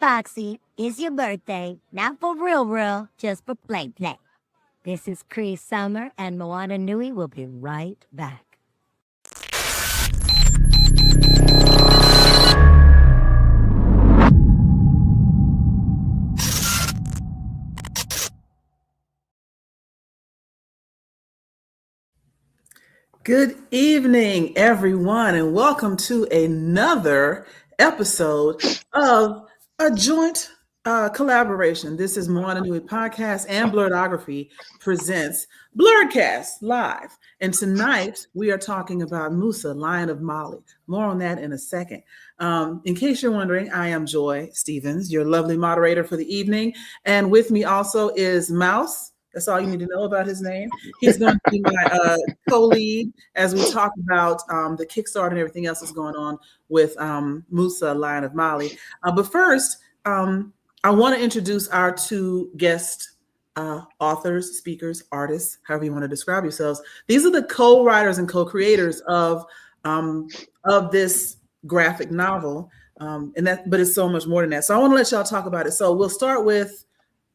proxy, it's your birthday, not for real, just for play. This is Cree Summer, and Moana Nui will be right back. Good evening, everyone, and welcome to another episode of a joint collaboration. This is Moana Nui Podcast and Blerdography presents Blerdkast Live. And tonight we are talking about Musa, Lion of Mali. More on that in a second. In case you're wondering, I am Joy Stevens, your lovely moderator for the evening. And with me also is Mouse. That's all you need to know about his name. He's going to be my co-lead as we talk about the Kickstarter and everything else that's going on with Musa, Lion of Mali. But first, I want to introduce our two guest authors, speakers, artists, however you want to describe yourselves. These are the co-writers and co-creators of this graphic novel, but it's so much more than that. So I want to let y'all talk about it. So we'll start with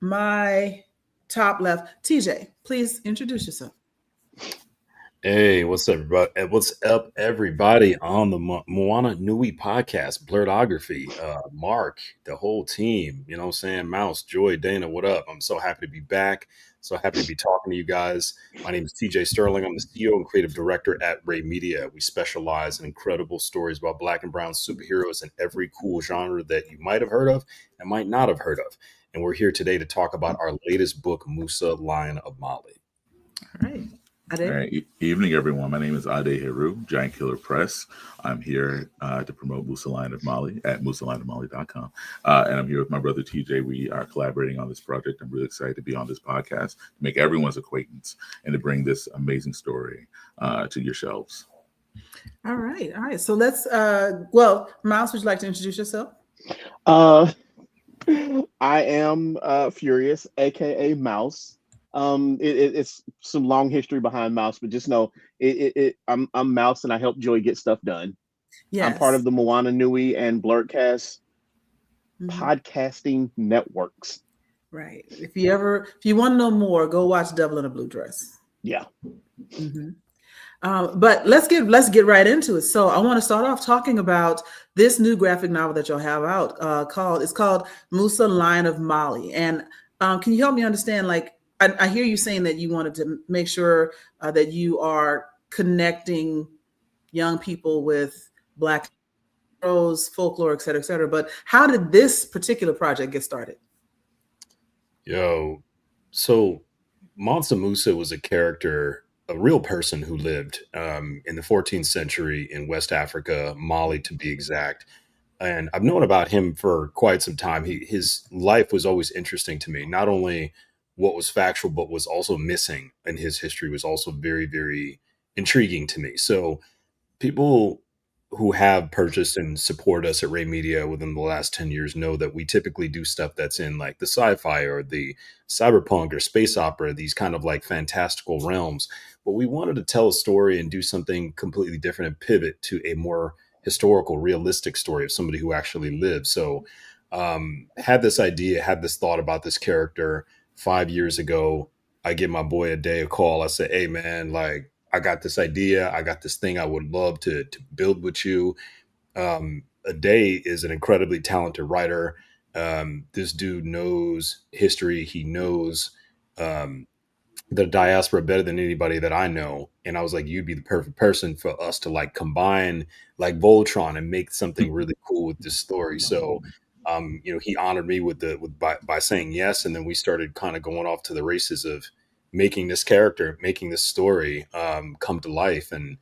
my top left. TJ, please introduce yourself. Hey, what's up, everybody on the Moana Nui Podcast, Blerdography, Mark, the whole team, you know what I'm saying? Mouse, Joy, Dana, what up? I'm so happy to be back. So happy to be talking to you guys. My name is TJ Sterling. I'm the CEO and creative director at Ray Media. We specialize in incredible stories about Black and brown superheroes in every cool genre that you might have heard of and might not have heard of. And we're here today to talk about our latest book, Musa, Lion of Mali. All right. All right. Evening, everyone. My name is Ade Heru, Giant Killer Press. I'm here to promote Musa, Lion of Mali at musalionofmali.com. And I'm here with my brother TJ. We are collaborating on this project. I'm really excited to be on this podcast, to make everyone's acquaintance and to bring this amazing story to your shelves. All right. So let's, Mouse, would you like to introduce yourself? I am Furious, aka Mouse. It's some long history behind Mouse, but just know I'm Mouse and I help Joy get stuff done. Yes. I'm part of the Moana Nui and Blerdkast podcasting networks. Right. If you want to know more, go watch Devil in a Blue Dress. Yeah. Mm-hmm. But let's get right into it. So I want to start off talking about this new graphic novel that you'll have out it's called Musa, Lion of Mali. And can you help me understand, like, I hear you saying that you wanted to make sure that you are connecting young people with Black heroes, folklore, et cetera, but how did this particular project get started? So Mansa Musa was a real person who lived in the 14th century in West Africa, Mali to be exact. And I've known about him for quite some time. His life was always interesting to me. Not only what was factual, but was also missing in his history was also very, very intriguing to me. So people who have purchased and support us at Ray Media within the last 10 years know that we typically do stuff that's in like the sci-fi or the cyberpunk or space opera, these kind of like fantastical realms. But we wanted to tell a story and do something completely different and pivot to a more historical, realistic story of somebody who actually lived. So had this idea, had this thought about this character 5 years ago. I give my boy a call. I say, hey man, like I got this idea. I got this thing I would love to build with you. Ade is an incredibly talented writer. This dude knows history. He knows the diaspora better than anybody that I know. And I was like, you'd be the perfect person for us to like combine like Voltron and make something really cool with this story. So he honored me by saying yes, and then we started kind of going off to the races of making this character, making this story come to life. And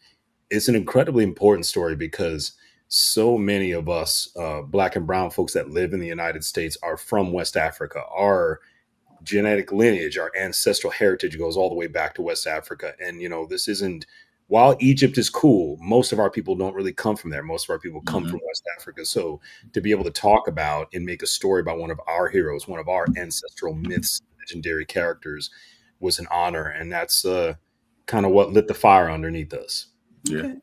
it's an incredibly important story because so many of us Black and brown folks that live in the United States are from West Africa. Our genetic lineage, our ancestral heritage goes all the way back to West Africa. And, this isn't, while Egypt is cool, most of our people don't really come from there. Most of our people come from West Africa. So to be able to talk about and make a story about one of our heroes, one of our ancestral myths, legendary characters was an honor. And that's kind of what lit the fire underneath us. Yeah. Okay.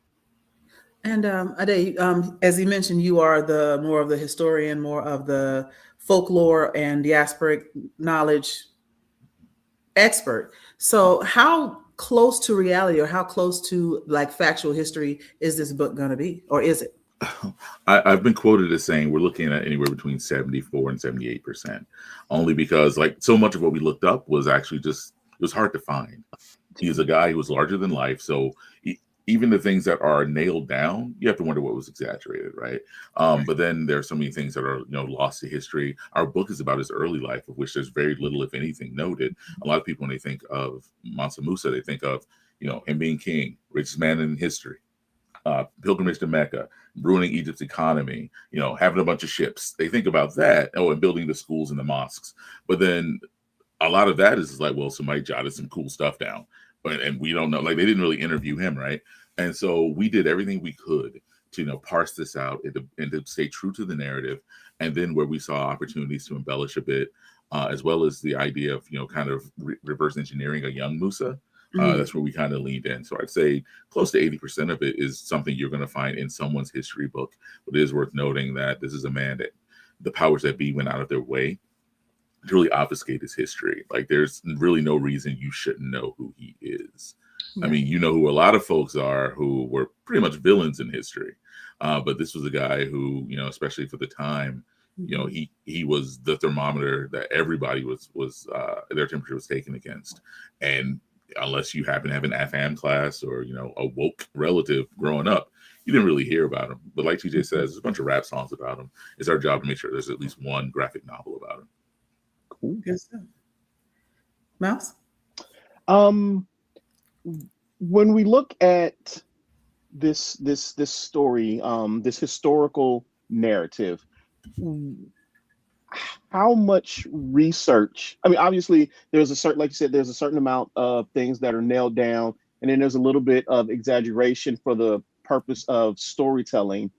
And Ade, as you mentioned, you are more of the historian, more of the folklore and diasporic knowledge expert. So how close to reality or how close to like factual history is this book going to be, or is it? I've been quoted as saying we're looking at anywhere between 74 and 78%, only because like so much of what we looked up was actually just, it was hard to find. He's a guy who was larger than life. So even the things that are nailed down, you have to wonder what was exaggerated, right? But then there are so many things that are, lost to history. Our book is about his early life, of which there's very little, if anything, noted. A lot of people, when they think of Mansa Musa, they think of, him being king, richest man in history, pilgrimage to Mecca, ruining Egypt's economy, having a bunch of ships. They think about that, and building the schools and the mosques. But then a lot of that is like, well, somebody jotted some cool stuff down, and we don't know. Like, they didn't really interview him, right? And so we did everything we could to, parse this out and to stay true to the narrative. And then where we saw opportunities to embellish a bit, as well as the idea of, kind of reverse engineering a young Musa. That's where we kind of leaned in. So I'd say close to 80% of it is something you're going to find in someone's history book. But it is worth noting that this is a man that the powers that be went out of their way to really obfuscate his history. Like, there's really no reason you shouldn't know who he is. Yeah. I mean, you know who a lot of folks are who were pretty much villains in history. But this was a guy who, especially for the time, he was the thermometer that everybody was their temperature was taken against. And unless you happen to have an AFAM class or, a woke relative growing up, you didn't really hear about him. But like TJ says, there's a bunch of rap songs about him. It's our job to make sure there's at least one graphic novel about him. Cool. Good stuff. Mouse? When we look at this story, this historical narrative, how much research? I mean, obviously, there's a certain, like you said, there's a certain amount of things that are nailed down, and then there's a little bit of exaggeration for the purpose of storytelling.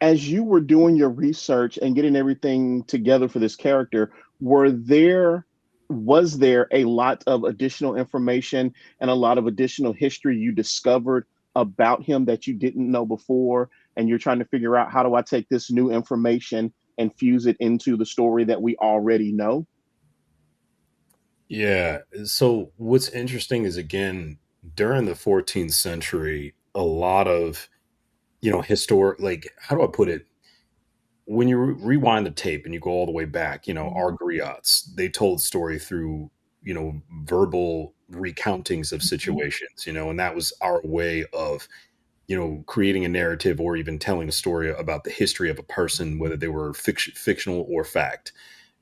As you were doing your research and getting everything together for this character, was there a lot of additional information and a lot of additional history you discovered about him that you didn't know before, and you're trying to figure out, how do I take this new information and fuse it into the story that we already know? Yeah. So what's interesting is, again, during the 14th century, a lot of, historic, like, how do I put it? When you rewind the tape and you go all the way back, our griots, they told story through, verbal recountings of situations, and that was our way of, creating a narrative or even telling a story about the history of a person, whether they were fictional or fact.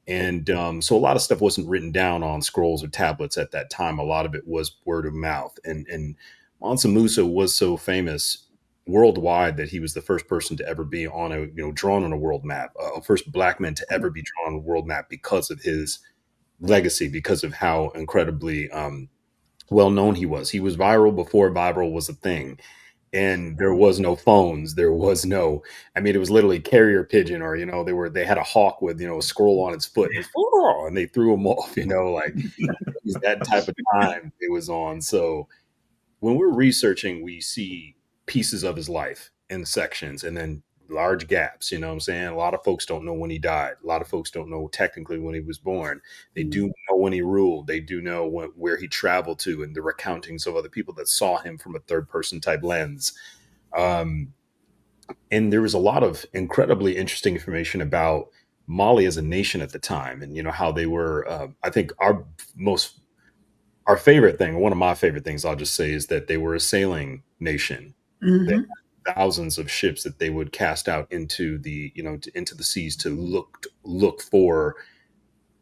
And so a lot of stuff wasn't written down on scrolls or tablets at that time. A lot of it was word of mouth. And Mansa Musa was so famous worldwide that he was the first person to ever be on drawn on a world map, first Black man to ever be drawn on a world map because of his legacy, because of how incredibly well known he was. He was viral before viral was a thing. And there was no phones. There was no, I mean, it was literally carrier pigeon, or, they had a hawk with, a squirrel on its foot, and they threw him off, like it was that type of time it was on. So when we're researching, we see pieces of his life in sections and then large gaps. You know what I'm saying? A lot of folks don't know when he died. A lot of folks don't know technically when he was born. They do know when he ruled. They do know where he traveled to, and the recountings of other people that saw him from a third person type lens. And there was a lot of incredibly interesting information about Mali as a nation at the time, and how they were. I think our favorite thing, one of my favorite things, I'll just say, is that they were a sailing nation. They had thousands of ships that they would cast out into the, into the seas to look for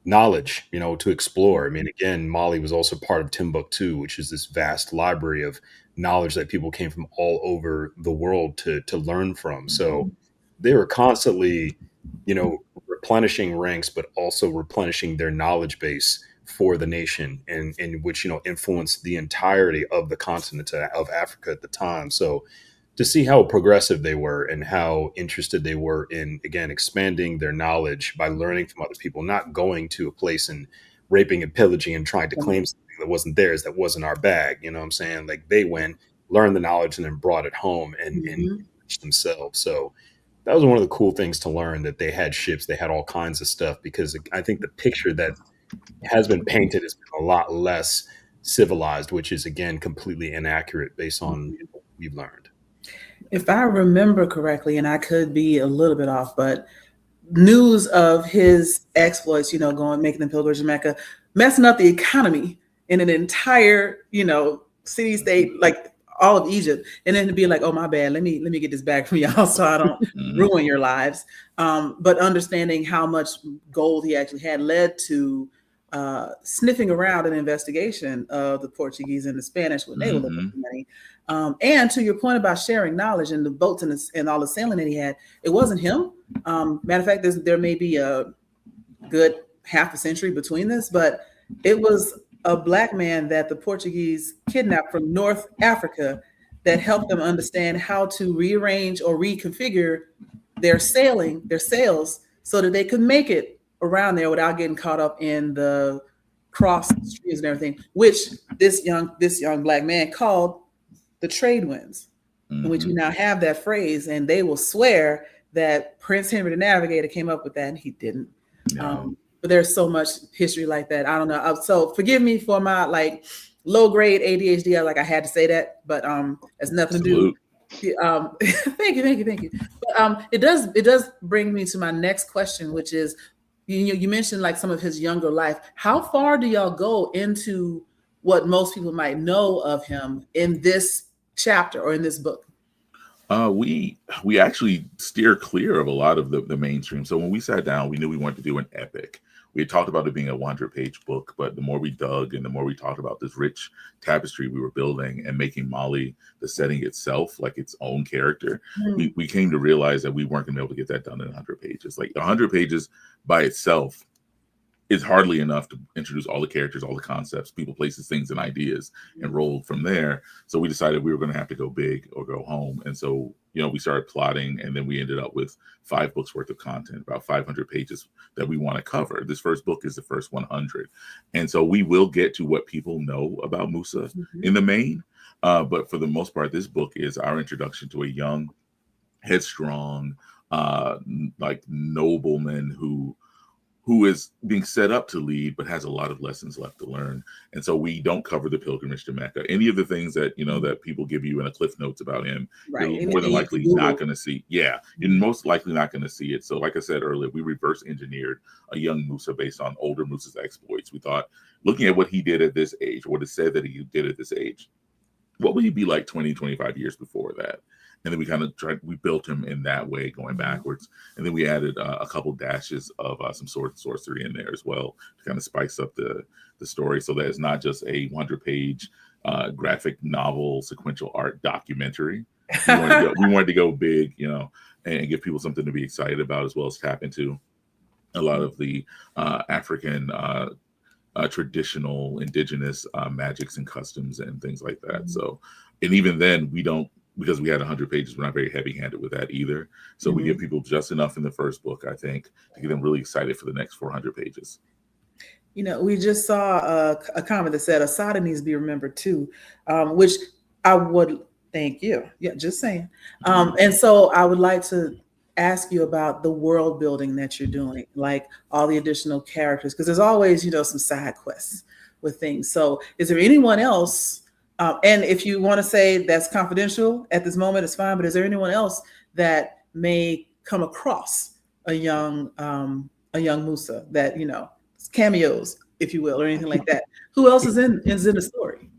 knowledge, to explore. I mean, again, Mali was also part of Timbuktu, which is this vast library of knowledge that people came from all over the world to learn from. So they were constantly, replenishing ranks, but also replenishing their knowledge base for the nation, and which influenced the entirety of the continent of Africa at the time. So to see how progressive they were and how interested they were in, again, expanding their knowledge by learning from other people, not going to a place and raping and pillaging and trying to claim something that wasn't theirs, that wasn't our bag. You know what I'm saying? Like, they went, learned the knowledge, and then brought it home and enriched themselves. So that was one of the cool things to learn, that they had ships, they had all kinds of stuff, because I think the picture that has been painted has been a lot less civilized, which is again completely inaccurate based on what we've learned. If I remember correctly, and I could be a little bit off, but news of his exploits, going, making the pilgrimage to Mecca, messing up the economy in an entire, city state, like all of Egypt, and then to be like, oh, my bad, let me get this back from y'all so I don't ruin your lives. But understanding how much gold he actually had led to sniffing around an investigation of the Portuguese and the Spanish when they were looking for money. And to your point about sharing knowledge and the boats and all the sailing that he had, it wasn't him. Matter of fact, there may be a good half a century between this, but it was a Black man that the Portuguese kidnapped from North Africa that helped them understand how to rearrange or reconfigure their sails so that they could make it around there without getting caught up in the cross streams and everything, which this young Black man called the trade winds, in which we now have that phrase, and they will swear that Prince Henry the Navigator came up with that, and he didn't. No. But there's so much history like that. I don't know. So forgive me for my low grade ADHD. I had to say that, but it's nothing to do. Thank you. But it does bring me to my next question, which is, you mentioned some of his younger life. How far do y'all go into what most people might know of him in this chapter or in this book? We actually steer clear of a lot of the mainstream. So when we sat down, we knew we wanted to do an epic. We had talked about it being a 100-page book, but the more we dug and the more we talked about this rich tapestry we were building and making Mali, the setting itself, like its own character, we came to realize that we weren't going to be able to get that done in 100 pages. 100 pages by itself is hardly enough to introduce all the characters, all the concepts, people, places, things, and ideas, and roll from there. So we decided we were going to have to go big or go home. And so, we started plotting, and then we ended up with 5 books worth of content, about 500 pages that we want to cover. This first book is the first 100. And so we will get to what people know about Musa in the main. But for the most part, this book is our introduction to a young, headstrong, nobleman who is being set up to lead, but has a lot of lessons left to learn. And so we don't cover the pilgrimage to Mecca. Any of the things that, that people give you in a Cliff Notes about him, you're more than likely not going to see. Yeah, you're most likely not going to see it. So like I said earlier, we reverse engineered a young Musa based on older Musa's exploits. We thought, looking at what he did at this age, or what it said that he did at this age, what would he be like 20, 25 years before that? And then we built him in that way, going backwards. And then we added a couple dashes of some sword and sorcery in there as well to kind of spice up the story, so that it's not just a 100-page graphic novel, sequential art documentary. We wanted to go big, and give people something to be excited about, as well as tap into a lot of the African traditional indigenous magics and customs and things like that. So, and even then we don't, because we had 100 pages, we're not very heavy-handed with that either. So we give people just enough in the first book, I think, to get them really excited for the next 400 pages. We just saw a comment that said Asada needs to be remembered too, which I would thank you. Yeah, just saying. And so I would like to ask you about the world building that you're doing, like all the additional characters, because there's always, some side quests with things. So is there anyone else? And if you want to say that's confidential at this moment, it's fine. But is there anyone else that may come across a young Musa that cameos, if you will, or anything like that? Who else is in the story?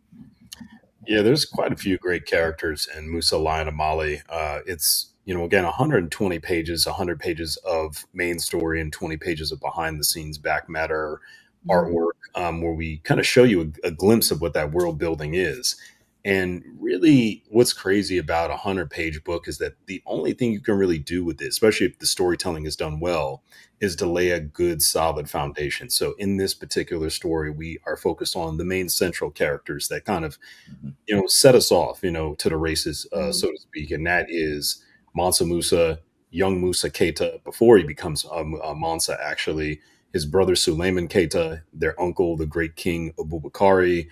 Yeah, there's quite a few great characters in Musa, Lion of Mali. It's again 120 pages, 100 pages of main story, and 20 pages of behind the scenes back matter artwork, where we kind of show you a glimpse of what that world building is. And really, what's crazy about a 100-page book is that the only thing you can really do with it, especially if the storytelling is done well, is to lay a good, solid foundation. So in this particular story, we are focused on the main central characters that kind of, set us off, to the races, so to speak. And that is Mansa Musa, young Musa Keita, before he becomes a Mansa, actually, his brother Suleiman Keita, their uncle, the great king Abubakari,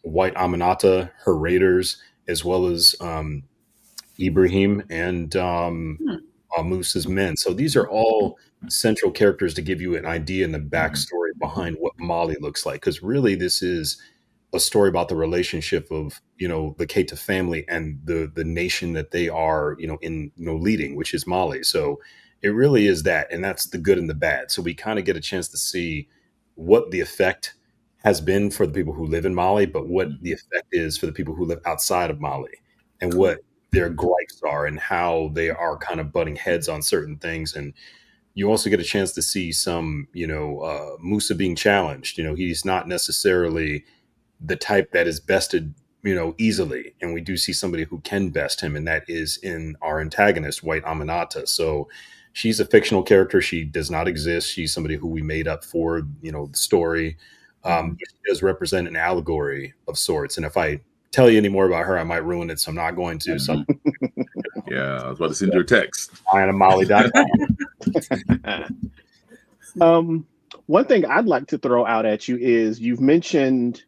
White Aminata, her raiders, as well as Ibrahim and Musa's men. So these are all central characters to give you an idea and the backstory behind what Mali looks like. Because really, this is a story about the relationship of the Keita family and the nation that they are leading, which is Mali. So it really is that, and that's the good and the bad. So we kind of get a chance to see what the effect has been for the people who live in Mali, but what the effect is for the people who live outside of Mali, and what their gripes are and how they are kind of butting heads on certain things. And you also get a chance to see some Musa being challenged. He's not necessarily the type that is bested easily, and we do see somebody who can best him, and that is in our antagonist, White Aminata. So she's a fictional character. She does not exist. She's somebody who we made up for the story. But she does represent an allegory of sorts, and if I tell you any more about her, I might ruin it, so I'm not going to. So yeah, I was about to send you a text. One thing I'd like to throw out at you is you've mentioned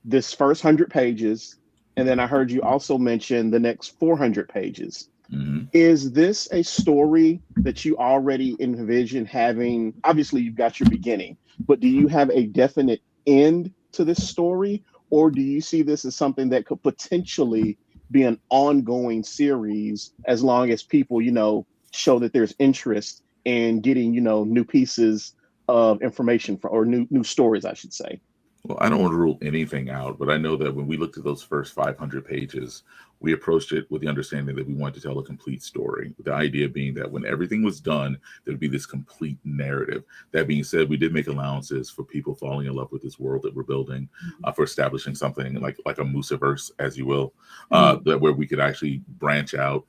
this first 100 pages, and then I heard you also mention the next 400 pages. Is this a story that you already envision having? Obviously, you've got your beginning, but do you have a definite end to this story, or do you see this as something that could potentially be an ongoing series as long as people, show that there's interest in getting, new pieces of information or new stories, I should say? Well, I don't want to rule anything out, but I know that when we looked at those first 500 pages, we approached it with the understanding that we wanted to tell a complete story. The idea being that when everything was done, there'd be this complete narrative. That being said, we did make allowances for people falling in love with this world that we're building, for establishing something like a Musaverse, as you will, that where we could actually branch out.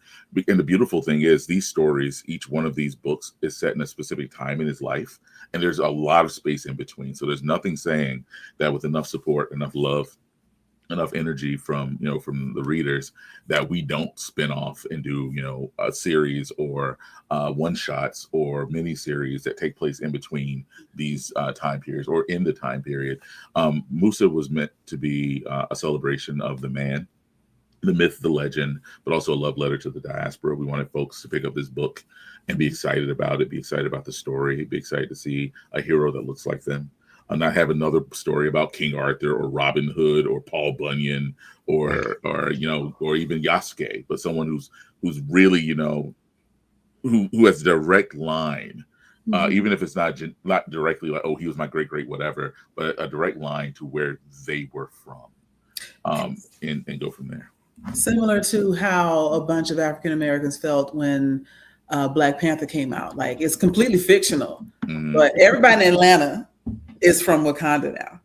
And the beautiful thing is these stories, each one of these books is set in a specific time in his life, and there's a lot of space in between. So there's nothing saying that with enough support, enough love, enough energy from the readers, that we don't spin off and do a series or one shots or mini series that take place in between these time periods or in the time period. Musa was meant to be a celebration of the man, the myth, the legend, but also a love letter to the diaspora. We wanted folks to pick up this book and be excited about it, be excited about the story, be excited to see a hero that looks like them. Not have another story about King Arthur or Robin Hood or Paul Bunyan or even Yasuke, but someone who's really who has direct line, even if it's not directly like, oh, he was my great whatever, but a direct line to where they were from, and go from there. Similar to how a bunch of African Americans felt when Black Panther came out. Like, it's completely fictional, but everybody in Atlanta is from Wakanda now.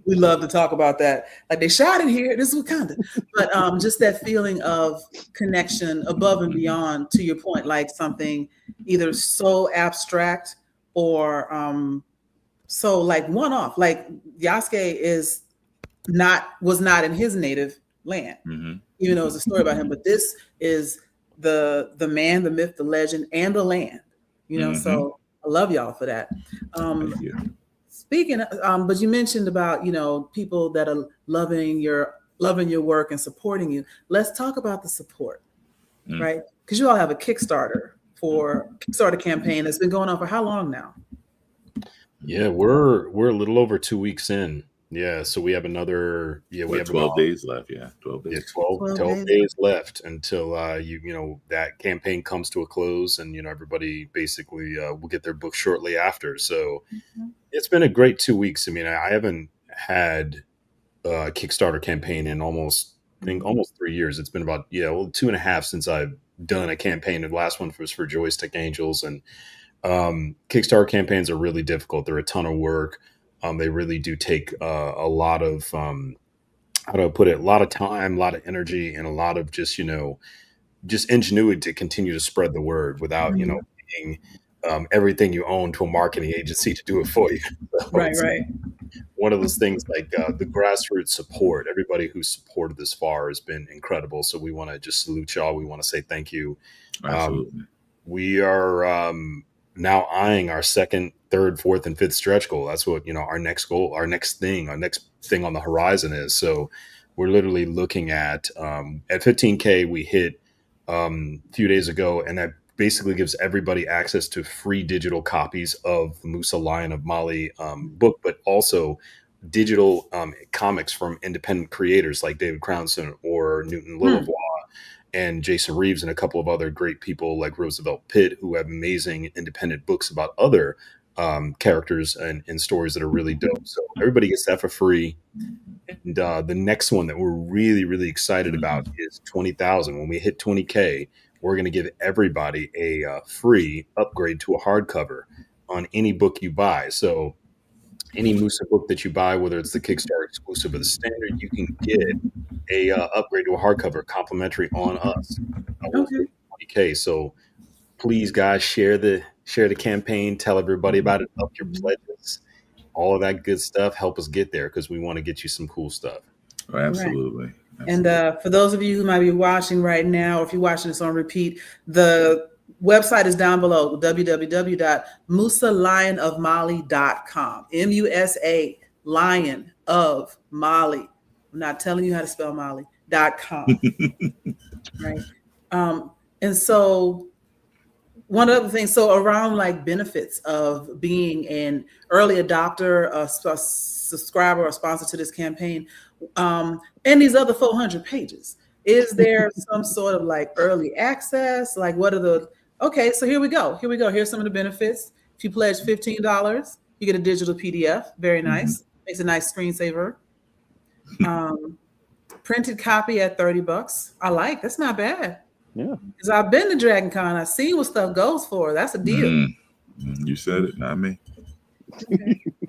We love to talk about that. Like, they shot it here, this is Wakanda. But just that feeling of connection above and beyond, to your point, like something either so abstract or so like one-off. Like Yasuke was not in his native land, even though it's a story about him. But this is the man, the myth, the legend, and the land. So I love y'all for that. Thank you. Speaking of, but you mentioned about people that are loving your work and supporting you. Let's talk about the support, right? Because you all have a Kickstarter campaign that's been going on for how long now? Yeah, we're a little over 2 weeks in. Yeah, so we have another. Yeah, we have 12 days left. Yeah, 12 days. Yeah, 12 days left until that campaign comes to a close, and everybody basically will get their book shortly after. So it's been a great 2 weeks. I mean, I haven't had a Kickstarter campaign in almost 3 years. It's been about 2.5 since I've done a campaign. The last one was for Joystick Angels, and Kickstarter campaigns are really difficult. They're a ton of work. They really do take a lot of how do I put it? A lot of time, a lot of energy, and a lot of just ingenuity to continue to spread the word without paying everything you own to a marketing agency to do it for you. So Right. One of those things, like the grassroots support. Everybody who's supported this far has been incredible. So we want to just salute y'all. We want to say thank you. Absolutely. We are now eyeing our second, third, fourth, and fifth stretch goal. That's what our next goal, our next thing on the horizon is. So we're literally looking at 15K we hit a few days ago, and that basically gives everybody access to free digital copies of the Musa Lion of Mali book, but also digital comics from independent creators like David Crownson or Newton Lillivois and Jason Reeves and a couple of other great people like Roosevelt Pitt, who have amazing independent books about other characters and stories that are really dope. So everybody gets that for free. And the next one that we're really, really excited about is 20,000. When we hit 20K, we're going to give everybody a free upgrade to a hardcover on any book you buy. So any Musa book that you buy, whether it's the Kickstarter exclusive or the standard, you can get a upgrade to a hardcover complimentary on us. Okay. 20K. So please, guys, share the campaign. Tell everybody about it. Up your pledges. All of that good stuff. Help us get there because we want to get you some cool stuff. Oh, absolutely. Right. And for those of you who might be watching right now, or if you're watching this on repeat, the website is down below, www.musalionofmali.com. M-U-S-A, Lion of Mali. I'm not telling you how to spell Mali.com. Right. And so one other thing, so around like benefits of being an early adopter, a subscriber or sponsor to this campaign, and these other 400 pages, is there some sort of like early access? Like what are the, okay, so here we go. Here's some of the benefits. If you pledge $15, you get a digital PDF. Very nice. Makes a nice screensaver. Printed copy at $30. I like, that's not bad. Yeah. Because I've been to Dragon Con. I see what stuff goes for. That's a deal. You said it, not me.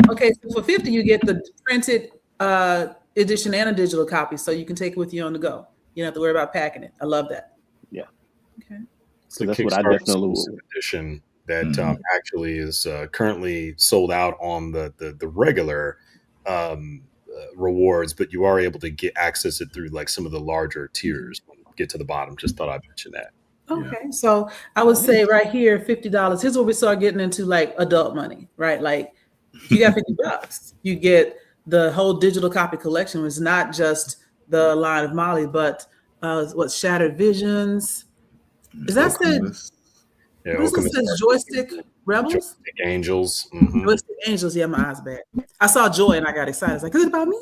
Okay, so for $50, you get the printed edition and a digital copy, so you can take it with you on the go. You don't have to worry about packing it. I love that. Yeah. Okay. So that's Kickstarter what I definitely exclusive edition that actually is currently sold out on the regular rewards, but you are able to access it through like some of the larger tiers. When you get to the bottom, just thought I'd mention that. Okay, so I would say right here, $50. Here's where we start getting into like adult money, right? Like if you got $50, you get the whole digital copy collection, which is not just the Lion of Mali, but Shattered Visions. Is that said? Yeah, what does it say? Joystick Rebels? Joystick Angels. Joystick Angels, yeah, my eyes bad. I saw Joy and I got excited. I was like, is it about me?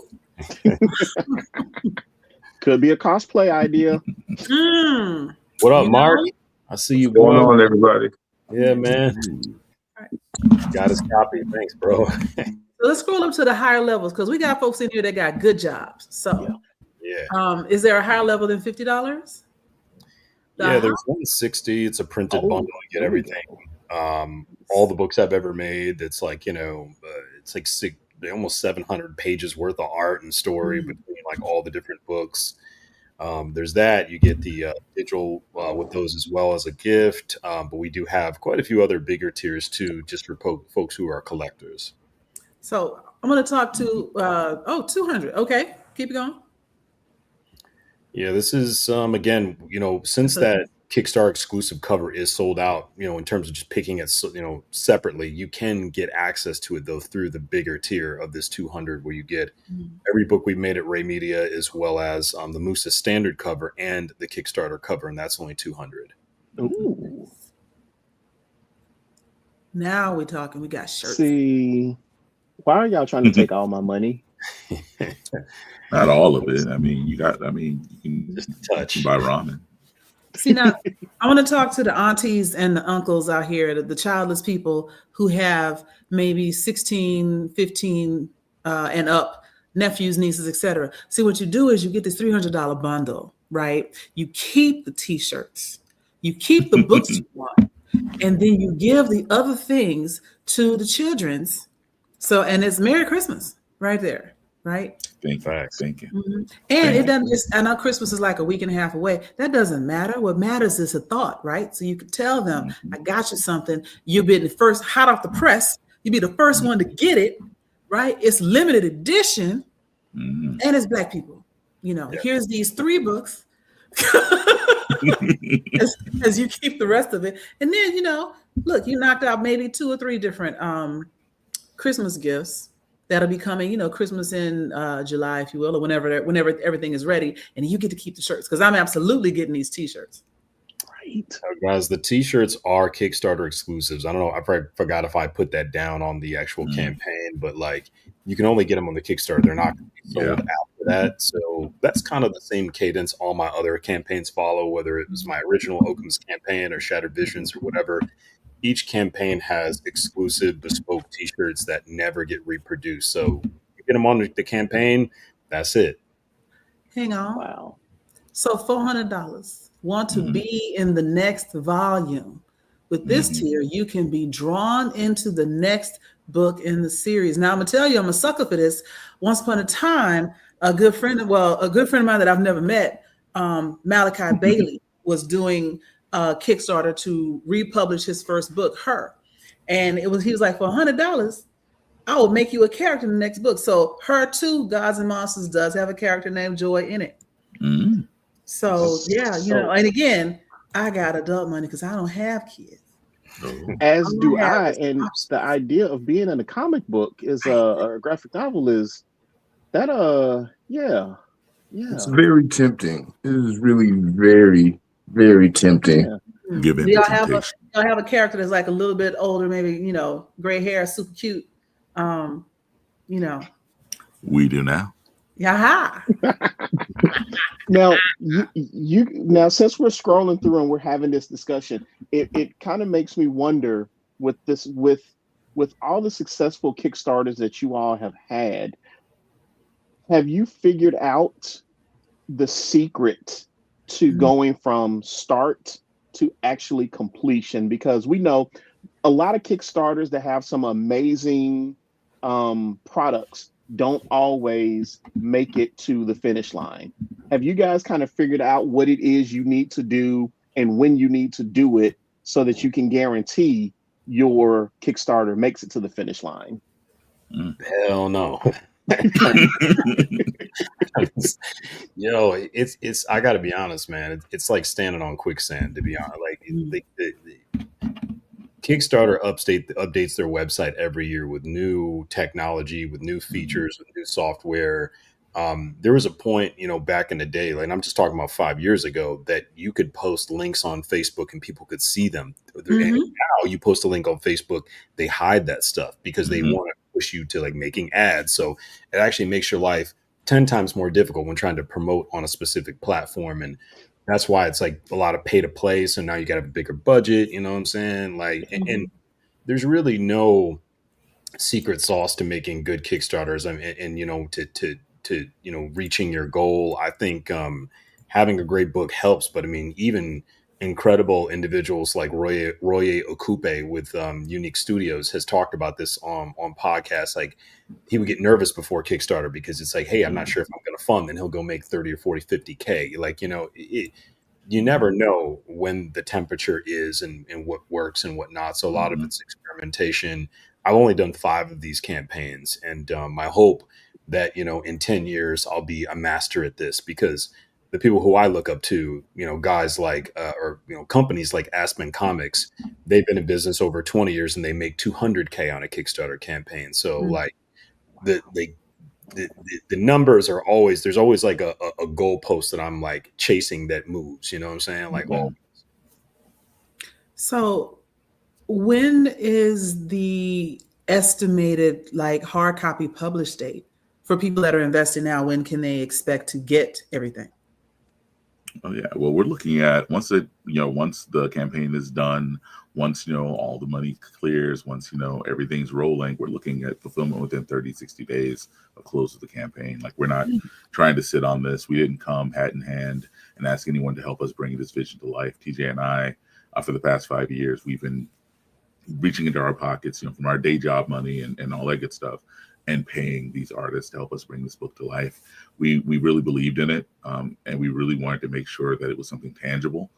Could be a cosplay idea. What up, Mark? I see you. What's going on, everybody? Yeah, man. Got his copy. Thanks, bro. So let's scroll up to the higher levels because we got folks in here that got good jobs. So, is there a higher level than $50? Yeah, there's 160. It's a printed bundle. You get everything. All the books I've ever made. That's like, it's like almost 700 pages worth of art and story between like all the different books. There's that. You get the digital with those as well as a gift. But we do have quite a few other bigger tiers too, just for folks who are collectors. So I'm going to talk to 200. Okay, keep it going. Yeah, this is again, since that Kickstarter exclusive cover is sold out, in terms of just picking it, separately, you can get access to it though through the bigger tier of this 200, where you get every book we've made at Ray Media, as well as the Musa standard cover and the Kickstarter cover, and that's only 200. Ooh. Now we're talking. We got shirts. See, why are y'all trying to take all my money? Not all of it. I mean, you can just touch. Buy ramen. See, now I want to talk to the aunties and the uncles out here, the childless people who have maybe 16, 15 and up, nephews, nieces, etc. See, what you do is you get this $300 bundle, right? You keep the t-shirts, you keep the books you want, and then you give the other things to the children's. So, and it's Merry Christmas right there, right? Thank you. And it doesn't just, I know Christmas is like a week and a half away. That doesn't matter. What matters is a thought, right? So you can tell them, I got you something. You've been the first, hot off the press. You'll be the first one to get it, right? It's limited edition and it's Black people. Here's these 3 books as you keep the rest of it. And then, look, you knocked out maybe 2 or 3 different Christmas gifts. That'll be coming, Christmas in July, if you will, or whenever everything is ready, and you get to keep the shirts because I'm absolutely getting these t-shirts. Sweet. Guys, the t-shirts are Kickstarter exclusives. I don't know. I forgot if I put that down on the actual campaign, but like you can only get them on the Kickstarter. They're not going to be sold after that. So that's kind of the same cadence all my other campaigns follow, whether it was my original Occam's campaign or Shattered Visions or whatever. Each campaign has exclusive bespoke t-shirts that never get reproduced. So you get them on the campaign, that's it. Hang on. Wow. So $400. Want to be in the next volume. With this tier, you can be drawn into the next book in the series. Now I'm gonna tell you, I'm a sucker for this. Once upon a time, a good friend of mine that I've never met, Malachi Bailey, was doing a Kickstarter to republish his first book, Her. And he was like, for $100, I will make you a character in the next book. So Her too, Gods and Monsters, does have a character named Joy in it. So yeah, and again, I got adult money because I don't have kids. As do I, and the idea of being in a comic book is a graphic novel is that it's very tempting. It is really very, very tempting. Give in Do to y'all temptation. have a character that's like a little bit older, maybe gray hair, super cute. We do now. Yaha. Now now since we're scrolling through and we're having this discussion, it kind of makes me wonder with all the successful Kickstarters that you all have had, have you figured out the secret to going from start to actually completion? Because we know a lot of Kickstarters that have some amazing products don't always make it to the finish line. Have you guys kind of figured out what it is you need to do and when you need to do it so that you can guarantee your Kickstarter makes it to the finish line? Hell no. It's I gotta be honest, man. It's like standing on quicksand, to be honest. Like the Kickstarter updates their website every year with new technology, with new features, with new software. There was a point, back in the day, like I'm just talking about 5 years ago, that you could post links on Facebook and people could see them. And now you post a link on Facebook, they hide that stuff because they want to push you to like making ads. So it actually makes your life 10 times more difficult when trying to promote on a specific platform. And that's why it's like a lot of pay to play. So now you got a bigger budget, you know what I'm saying? Like, and there's really no secret sauce to making good Kickstarters. And reaching your goal. I think having a great book helps, but I mean, even incredible individuals like Roye Okupe with Unique Studios has talked about this on podcasts. Like he would get nervous before Kickstarter because it's like, hey, I'm not sure if I'm going to fund, and he'll go make 30 or 40, 50K. Like, you never know when the temperature is and what works and what not. So a lot of it's experimentation. I've only done 5 of these campaigns, and my hope that, in 10 years, I'll be a master at this, because the people who I look up to, guys like, companies like Aspen Comics, they've been in business over 20 years and they make 200K on a Kickstarter campaign. So like the numbers are always, there's always like a goalpost that I'm like chasing that moves, you know what I'm saying? Like, So when is the estimated like hard copy publish date for people that are investing now? When can they expect to get everything? Oh yeah. Well, we're looking at once the campaign is done, once all the money clears, once everything's rolling, we're looking at fulfillment within 30, 60 days of close of the campaign. Like we're not trying to sit on this. We didn't come hat in hand and ask anyone to help us bring this vision to life. TJ and I, for the past 5 years, we've been reaching into our pockets, from our day job money and all that good stuff, and paying these artists to help us bring this book to life. We really believed in it, and we really wanted to make sure that it was something tangible.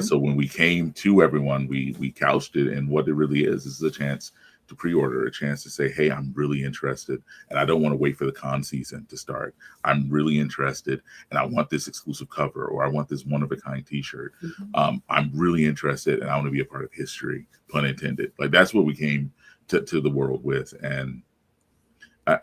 So when we came to everyone, we couched it in what it really is. This is a chance to pre-order, a chance to say, hey, I'm really interested, and I don't want to wait for the con season to start. I'm really interested, and I want this exclusive cover, or I want this one-of-a-kind t-shirt. I'm really interested, and I want to be a part of history, pun intended. Like that's what we came to the world with. And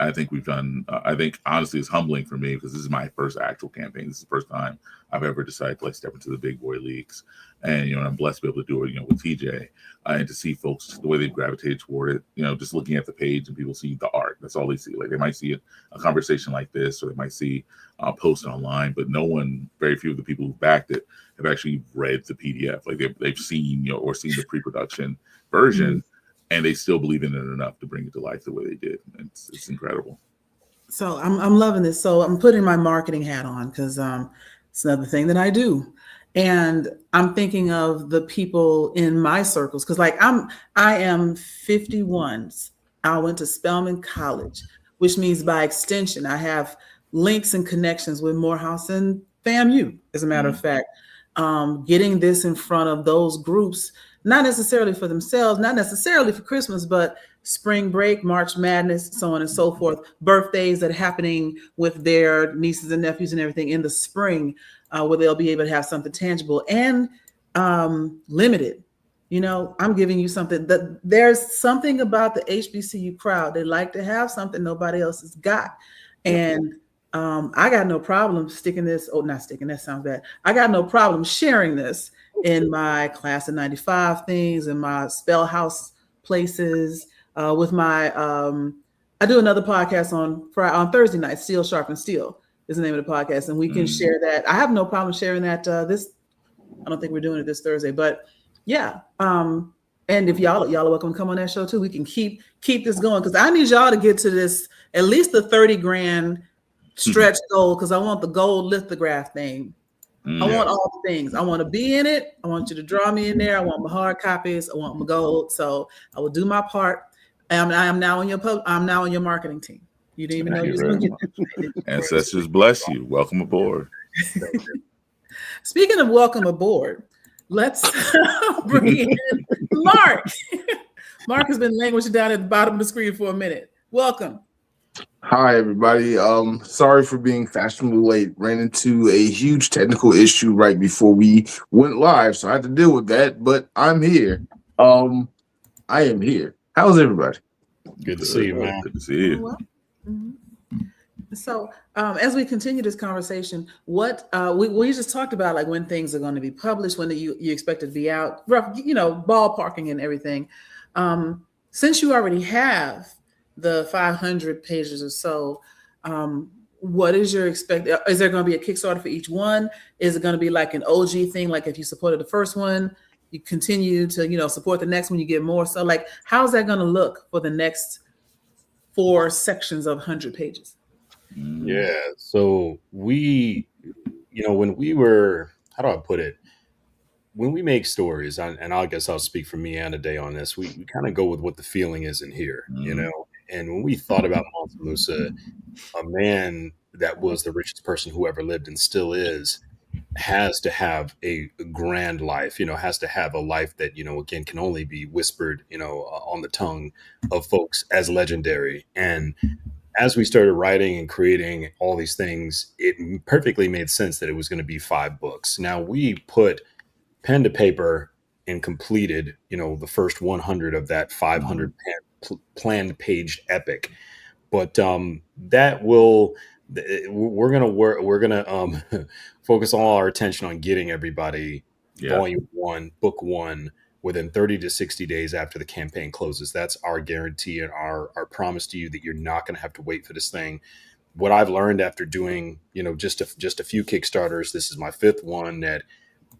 I think we've done. I think honestly, it's humbling for me because this is my first actual campaign. This is the first time I've ever decided to like step into the big boy leagues, and I'm blessed to be able to do it. With TJ, and to see folks the way they've gravitated toward it. Just looking at the page and people see the art. That's all they see. Like they might see a conversation like this, or they might see a post online, but very few of the people who backed it have actually read the PDF. Like they've seen or seen the pre-production version. And they still believe in it enough to bring it to life the way they did. It's incredible. So I'm loving this. So I'm putting my marketing hat on because it's another thing that I do. And I'm thinking of the people in my circles because I am 51. I went to Spelman College, which means by extension, I have links and connections with Morehouse and FAMU, as a matter of fact. Getting this in front of those groups, not necessarily for themselves, not necessarily for Christmas, but spring break, March Madness, so on and so forth, birthdays that are happening with their nieces and nephews and everything in the spring, where they'll be able to have something tangible and limited. I'm giving you something that there's something about the HBCU crowd. They like to have something nobody else has got. And I got no problem sticking this. Oh, not sticking. That sounds bad. I got no problem sharing this in my class of 95 things, in my spell house places, with my, I do another podcast on Thursday night, Steel Sharp and Steel is the name of the podcast. And we can share that. I have no problem sharing that I don't think we're doing it this Thursday, but yeah. And if y'all are welcome to come on that show too, we can keep this going. Cause I need y'all to get to this, at least the 30 grand stretch goal. Cause I want the gold lithograph thing. I want all the things. I want to be in it. I want you to draw me in there. I want my hard copies. I want my gold. So I will do my part. I am now on your marketing team. You didn't even know you were going to get that. Ancestors bless you. Welcome aboard. Speaking of welcome aboard, let's bring in Mark. Mark has been languishing down at the bottom of the screen for a minute. Welcome. Hi, everybody. Sorry for being fashionably late. Ran into a huge technical issue right before we went live, so I had to deal with that, but I'm here. I am here. How's everybody? Good to see you, man. Good to see you. Well, So as we continue this conversation, what we just talked about, like when things are going to be published, when you expect it to be out, ballparking and everything. Since you already have the 500 pages or so, what is your expect? Is there going to be a Kickstarter for each one? Is it going to be like an OG thing? Like if you supported the first one, you continue to, support the next one, you get more. So like, how's that going to look for the next 4 sections of 100 pages? Yeah. So when we were, how do I put it? When we make stories, and I guess I'll speak for me and Ade on this, we kind of go with what the feeling is in here, And when we thought about Mansa Musa, a man that was the richest person who ever lived and still is, has to have a grand life, has to have a life that, again, can only be whispered, on the tongue of folks as legendary. And as we started writing and creating all these things, it perfectly made sense that it was going to be 5 books. Now we put pen to paper and completed, the first 100 of that 500 planned page epic. But we're gonna focus all our attention on getting everybody volume 1, book 1 within 30 to 60 days after the campaign closes. That's our guarantee and our promise to you that you're not going to have to wait for this thing. What I've learned after doing, just a few Kickstarters, this is my 5th one, that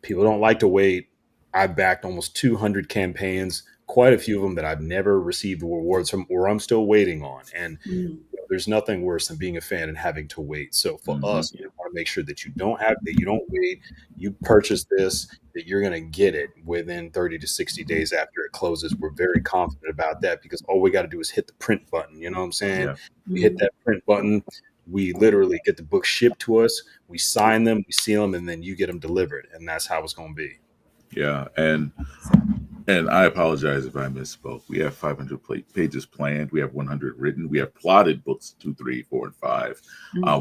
people don't like to wait. I've backed almost 200 campaigns, quite a few of them that I've never received rewards from or I'm still waiting on. And there's nothing worse than being a fan and having to wait. So for us, you want to make sure that you don't wait, you purchase this, that you're going to get it within 30 to 60 days after it closes. We're very confident about that because all we got to do is hit the print button. You know what I'm saying? Yeah. We hit that print button. We literally get the book shipped to us. We sign them, we seal them, and then you get them delivered. And that's how it's going to be. Yeah. And I apologize if I misspoke. We have 500 pages planned. We have 100 written. We have plotted books 2, 3, 4, and 5.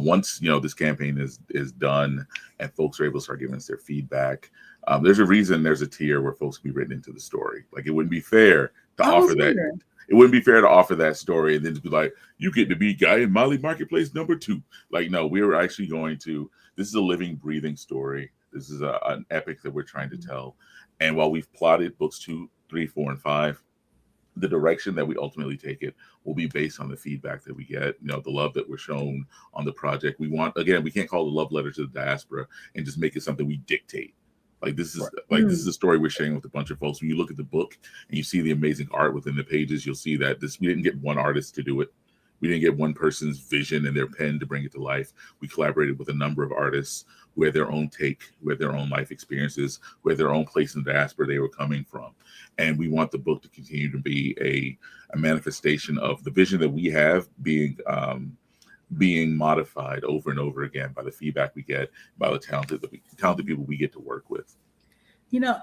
Once this campaign is done and folks are able to start giving us their feedback, there's a reason there's a tier where folks can be written into the story. Like it wouldn't be fair to offer that. It wouldn't be fair to offer that story and then to be like, you get to be Guy in Mali Marketplace #2. Like, no, we were actually going to. This is a living, breathing story. This is an epic that we're trying to tell. And while we've plotted books 2, 3, 4, and 5, the direction that we ultimately take it will be based on the feedback that we get, the love that we're shown on the project. We can't call it a love letter to the diaspora and just make it something we dictate. Like this is a story we're sharing with a bunch of folks. When you look at the book and you see the amazing art within the pages, you'll see that we didn't get one artist to do it. We didn't get one person's vision and their pen to bring it to life. We collaborated with a number of artists who had their own take, who had their own life experiences, who had their own place in the diaspora they were coming from. And we want the book to continue to be a manifestation of the vision that we have being modified over and over again by the feedback we get, by the talented people we get to work with.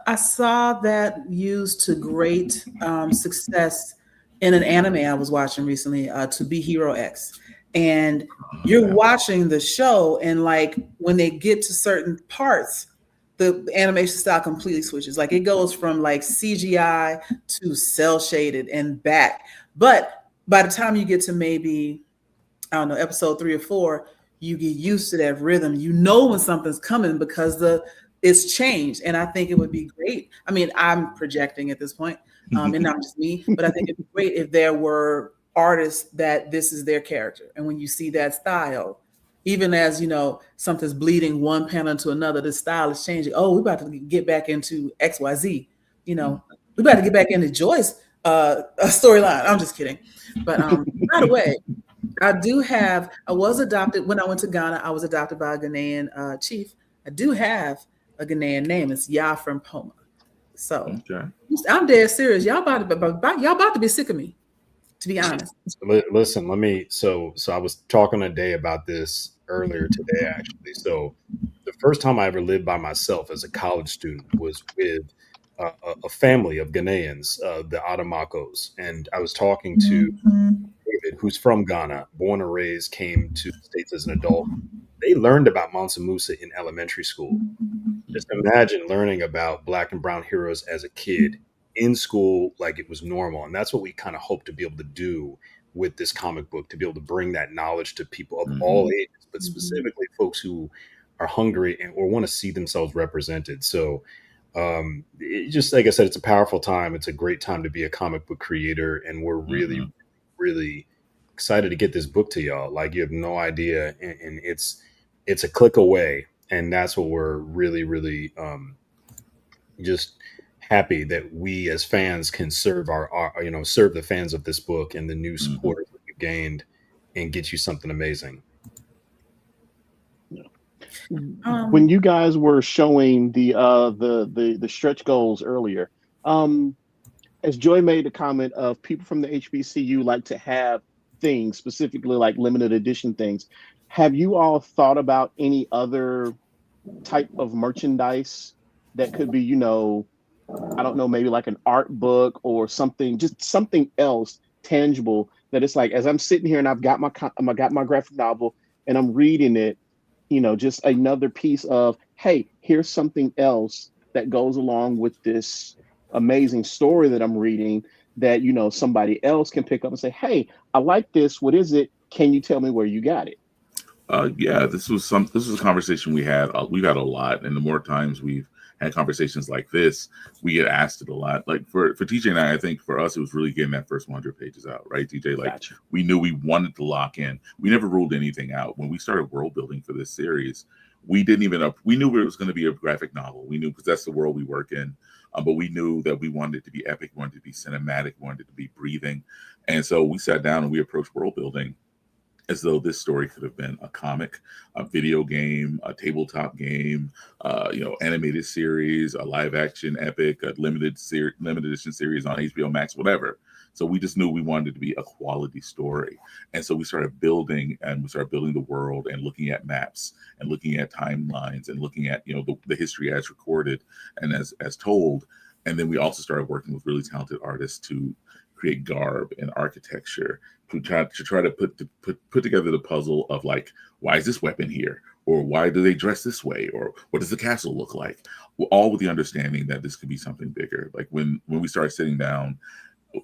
I saw that used to great success in an anime I was watching recently, To Be Hero X. And you're watching the show, and like when they get to certain parts, the animation style completely switches. Like it goes from like CGI to cell shaded and back. But by the time you get to maybe, I don't know, episode 3 or 4, you get used to that rhythm. You know when something's coming because it's changed. And I think it would be great. I mean, I'm projecting at this point, and not just me, but I think it'd be great if there were artists that this is their character. And when you see that style, even as, something's bleeding one panel into another, the style is changing. Oh, we're about to get back into XYZ. We're about to get back into Joy's storyline. I'm just kidding. But by the way, I was adopted when I went to Ghana. I was adopted by a Ghanaian chief. I do have a Ghanaian name. It's Ya from Poma. So I'm dead serious. Y'all about to be sick of me, to be honest. Listen, so I was talking today about this earlier today, actually. So the first time I ever lived by myself as a college student was with a family of Ghanaians, the Adamakos. And I was talking to David, who's from Ghana, born and raised, came to the States as an adult. They learned about Mansa Musa in elementary school. Just imagine learning about Black and brown heroes as a kid in school like it was normal. And that's what we kind of hope to be able to do with this comic book, to be able to bring that knowledge to people of all ages, but specifically folks who are hungry or want to see themselves represented. So just like I said, it's a powerful time. It's a great time to be a comic book creator. And we're really, really excited to get this book to y'all. Like you have no idea. And it's a click away. And that's what we're really, really just happy that we as fans can serve serve the fans of this book and the new supporters that we've gained and get you something amazing. When you guys were showing the stretch goals earlier, as Joy made the comment of people from the HBCU like to have things, specifically like limited edition things. Have you all thought about any other type of merchandise that could be, I don't know, maybe like an art book or something, just something else tangible that it's like, as I'm sitting here and I've got my graphic novel and I'm reading it, just another piece of, hey, here's something else that goes along with this amazing story that I'm reading that, somebody else can pick up and say, hey, I like this. What is it? Can you tell me where you got it? This was a conversation we had. We've had a lot, and the more times we've had conversations like this, we get asked it a lot. Like for TJ and I think for us, it was really getting that first 100 pages out, right, TJ? Like gotcha. We knew we wanted to lock in. We never ruled anything out. When we started world building for this series, we knew it was going to be a graphic novel. We knew because that's the world we work in. But we knew that we wanted it to be epic, we wanted it to be cinematic, we wanted it to be breathing. And so we sat down and we approached world building as though this story could have been a comic, a video game, a tabletop game, animated series, a live action epic, a limited edition series on HBO Max, whatever. So we just knew we wanted it to be a quality story. And so we started building the world and looking at maps and looking at timelines and looking at, the history as recorded and as told. And then we also started working with really talented artists to create garb and architecture to try to put together the puzzle of like, why is this weapon here? Or why do they dress this way? Or what does the castle look like? All with the understanding that this could be something bigger. Like when we started sitting down,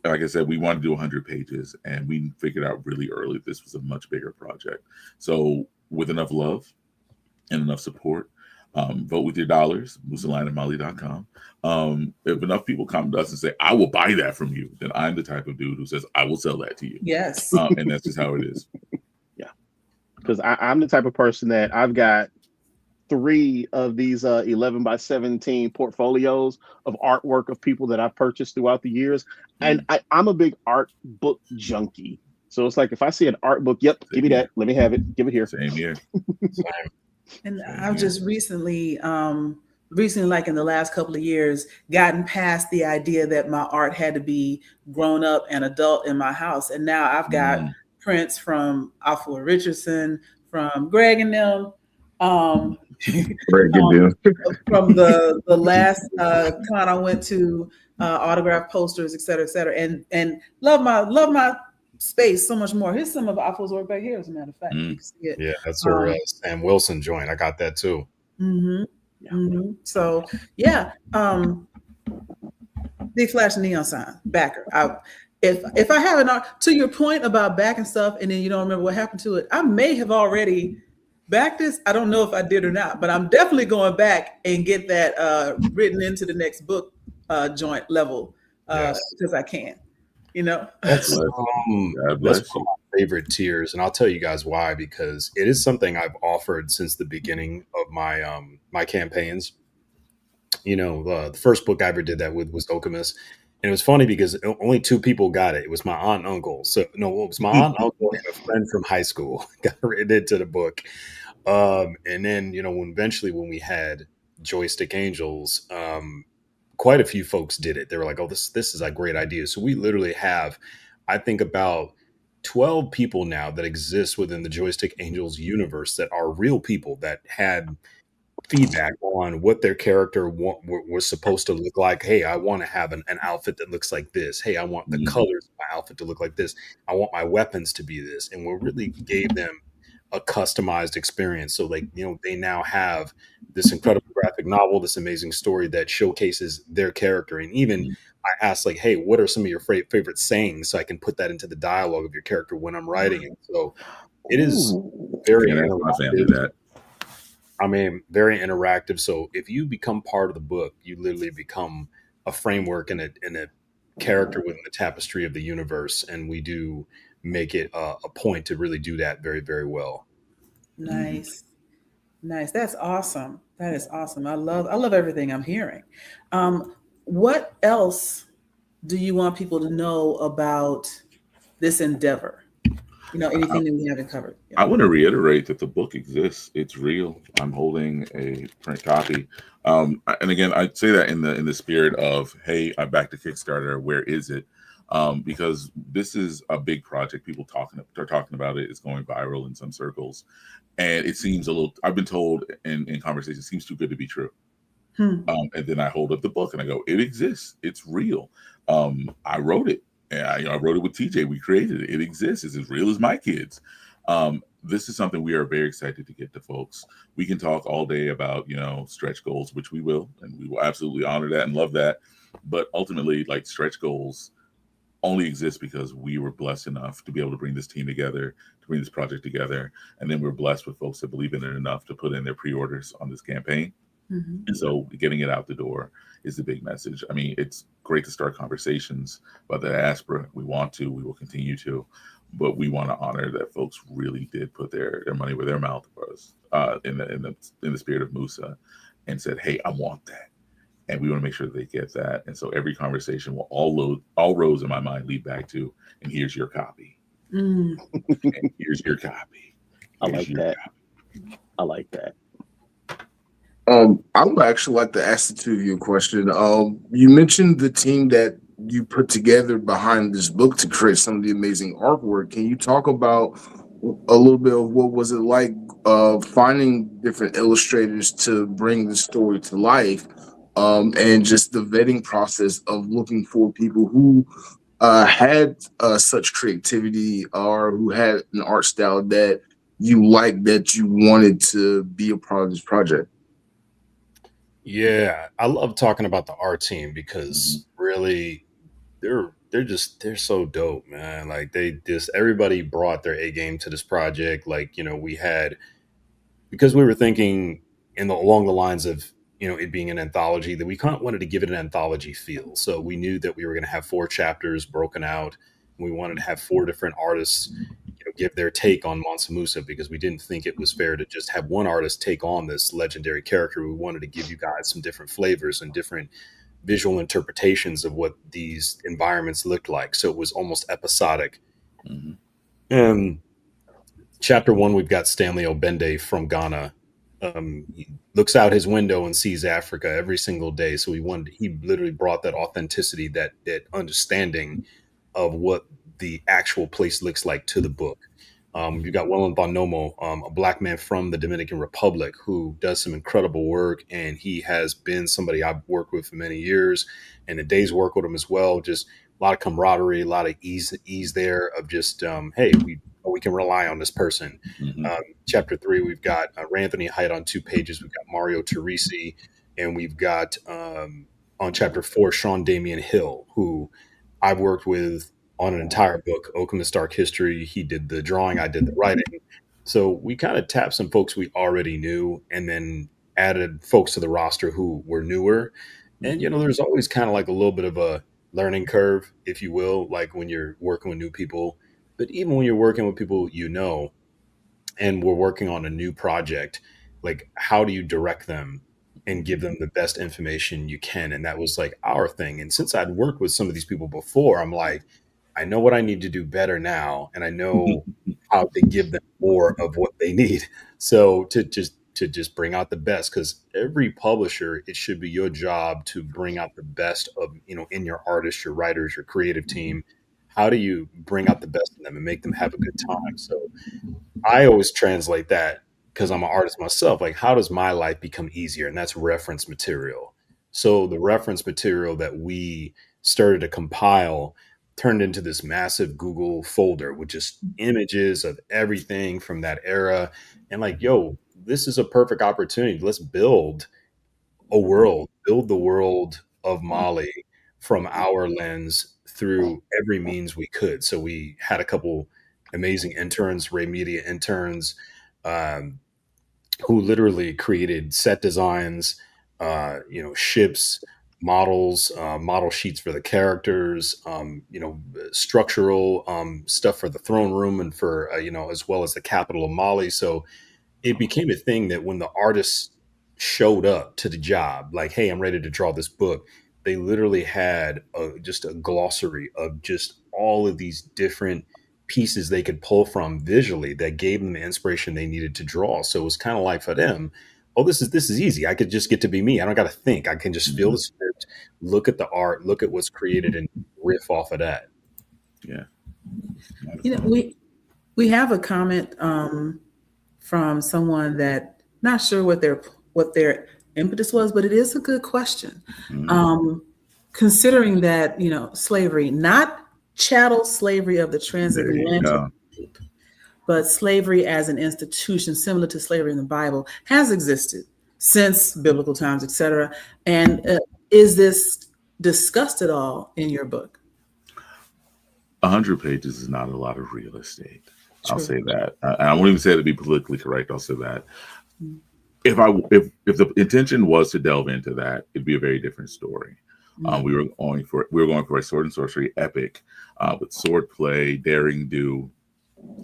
like I said, we wanted to do 100 pages, and we figured out really early this was a much bigger project. So with enough love and enough support, vote with your dollars, MusaLionandMolly.com. If enough people come to us and say, I will buy that from you, then I'm the type of dude who says, I will sell that to you. Yes. And that's just how it is. Yeah. Because I'm the type of person that I've got 3 of these 11 by 17 portfolios of artwork of people that I've purchased throughout the years. And I'm a big art book junkie. So it's like, if I see an art book, yep, give me that. Let me have it. Give it here. Same here. And I've just recently, like in the last couple of years, gotten past the idea that my art had to be grown up and adult in my house. And now I've got prints from Afua Richardson, from Greg and them, from the last con I went to, autograph posters, et cetera, and love my space so much more. Here's some of Afua's work back here, as a matter of fact. You can see it. Yeah, that's her Sam Wilson joint. I got that too. So yeah, big flash neon sign backer. If I have an art, to your point about backing stuff and then you don't remember what happened to it, I may have already backed this. I don't know if I did or not, but I'm definitely going back and get that written into the next book joint level because I can. That's one of my favorite tiers, and I'll tell you guys why, because it is something I've offered since the beginning of my my campaigns. The first book I ever did that with was Okamus, and it was funny because only 2 people got it. It was my aunt and uncle. So it was my aunt and uncle and a friend from high school got written into the book. And then when we had Joystick Angels, quite a few folks did it. They were like, "Oh, this is a great idea." So we literally have, I think, about 12 people now that exist within the Joystick Angels universe that are real people that had feedback on what their character was supposed to look like. Hey, I want to have an outfit that looks like this. Hey, I want the colors of my outfit to look like this. I want my weapons to be this. And we really gave them a customized experience. So they now have this incredible graphic novel, this amazing story that showcases their character. And even I asked hey, what are some of your favorite sayings so I can put that into the dialogue of your character when I'm writing it. So it is very interactive. Very interactive. So if you become part of the book, you literally become a framework and a character within the tapestry of the universe. And we do make it a point to really do that very, very well. Nice. That's awesome. That is awesome. I love everything I'm hearing. What else do you want people to know about this endeavor? Anything that we haven't covered. I want to reiterate that the book exists. It's real. I'm holding a print copy. And again, I say that in the spirit of, hey, I'm back to Kickstarter. Where is it? Because this is a big project. People are talking about it. It's going viral in some circles. And it seems I've been told in conversations, it seems too good to be true. And then I hold up the book and I go, it exists. It's real. I wrote it. And I wrote it with TJ. We created it. It exists. It's as real as my kids. This is something we are very excited to get to folks. We can talk all day about, stretch goals, which we will, and we will absolutely honor that and love that. But ultimately, stretch goals only exist because we were blessed enough to be able to bring this team together, to bring this project together. And then we're blessed with folks that believe in it enough to put in their pre-orders on this campaign. And so getting it out the door is the big message. It's great to start conversations about the diaspora. We will continue to, but we want to honor that folks really did put their money where their mouth was, in the spirit of Musa, and said, hey, I want that. And we want to make sure that they get that. And so every conversation will all roads in my mind lead back to, and here's your copy. And here's your copy. I like that. I would actually like to ask the 2 of you a question. You mentioned the team that you put together behind this book to create some of the amazing artwork. Can you talk about a little bit of what was it like finding different illustrators to bring the story to life, and just the vetting process of looking for people who had such creativity or who had an art style that you liked, that you wanted to be a part of this project? Yeah, I love talking about the art team because really they're they're so dope, man. Like everybody brought their A game to this project. Like, we had, because we were thinking along the lines of, it being an anthology, that we kind of wanted to give it an anthology feel. So we knew that we were going to have 4 chapters broken out. We wanted to have 4 different artists, give their take on Mansa Musa, because we didn't think it was fair to just have one artist take on this legendary character. We wanted to give you guys some different flavors and different visual interpretations of what these environments looked like. So it was almost episodic. Mm-hmm. And chapter 1, we've got Stanley Obende from Ghana. He looks out his window and sees Africa every single day. So he literally brought that authenticity, that understanding of what the actual place looks like to the book. You've got Willem Van Nomo, a Black man from the Dominican Republic who does some incredible work. And he has been somebody I've worked with for many years, and the days work with him as well. Just a lot of camaraderie, a lot of ease there of just, hey, we can rely on this person. Mm-hmm. Chapter 3, we've got Ray Anthony Height on 2 pages. We've got Mario Teresi, and we've got on chapter 4, Sean Damian Hill, who I've worked with on an entire book, Okina's Dark History. He did the drawing, I did the writing. So we kind of tapped some folks we already knew, and then added folks to the roster who were newer. And, there's always kind of like a little bit of a learning curve, if you will, like when you're working with new people. But even when you're working with people, and we're working on a new project, like, how do you direct them and give them the best information you can? And that was like our thing. And since I'd worked with some of these people before, I'm like, I know what I need to do better now, and I know how to give them more of what they need. So to just bring out the best, because every publisher, it should be your job to bring out the best of, in your artists, your writers, your creative team. How do you bring out the best in them and make them have a good time? So I always translate that, because I'm an artist myself. Like, how does my life become easier? And that's reference material. So the reference material that we started to compile turned into this massive Google folder with just images of everything from that era. And like, yo, this is a perfect opportunity. Let's build build the world of Mali from our lens through every means we could. So we had a couple amazing interns, Ray Media interns, um, who literally created set designs, ships, models, model sheets for the characters, structural stuff for the throne room, and for, as well as the capital of Mali. So it became a thing that when the artists showed up to the job, like, hey, I'm ready to draw this book, they literally had just a glossary of just all of these different pieces they could pull from visually that gave them the inspiration they needed to draw. So it was kind of like, for them, oh, this is easy. I could just get to be me. I don't got to think. I can just feel the script, look at the art, look at what's created, and riff off of that. Yeah. We have a comment from someone that not sure what their impetus was, but it is a good question. Mm-hmm. Considering that, slavery, not chattel slavery of the transatlantic, but slavery as an institution similar to slavery in the Bible has existed since biblical times, etc. And is this discussed at all in your book? 100 pages is not a lot of real estate. True. I'll say that. I won't even say it to be politically correct. I'll say that. Mm-hmm. If the intention was to delve into that, it'd be a very different story. Mm-hmm. We were going for a sword and sorcery epic with sword play, daring do,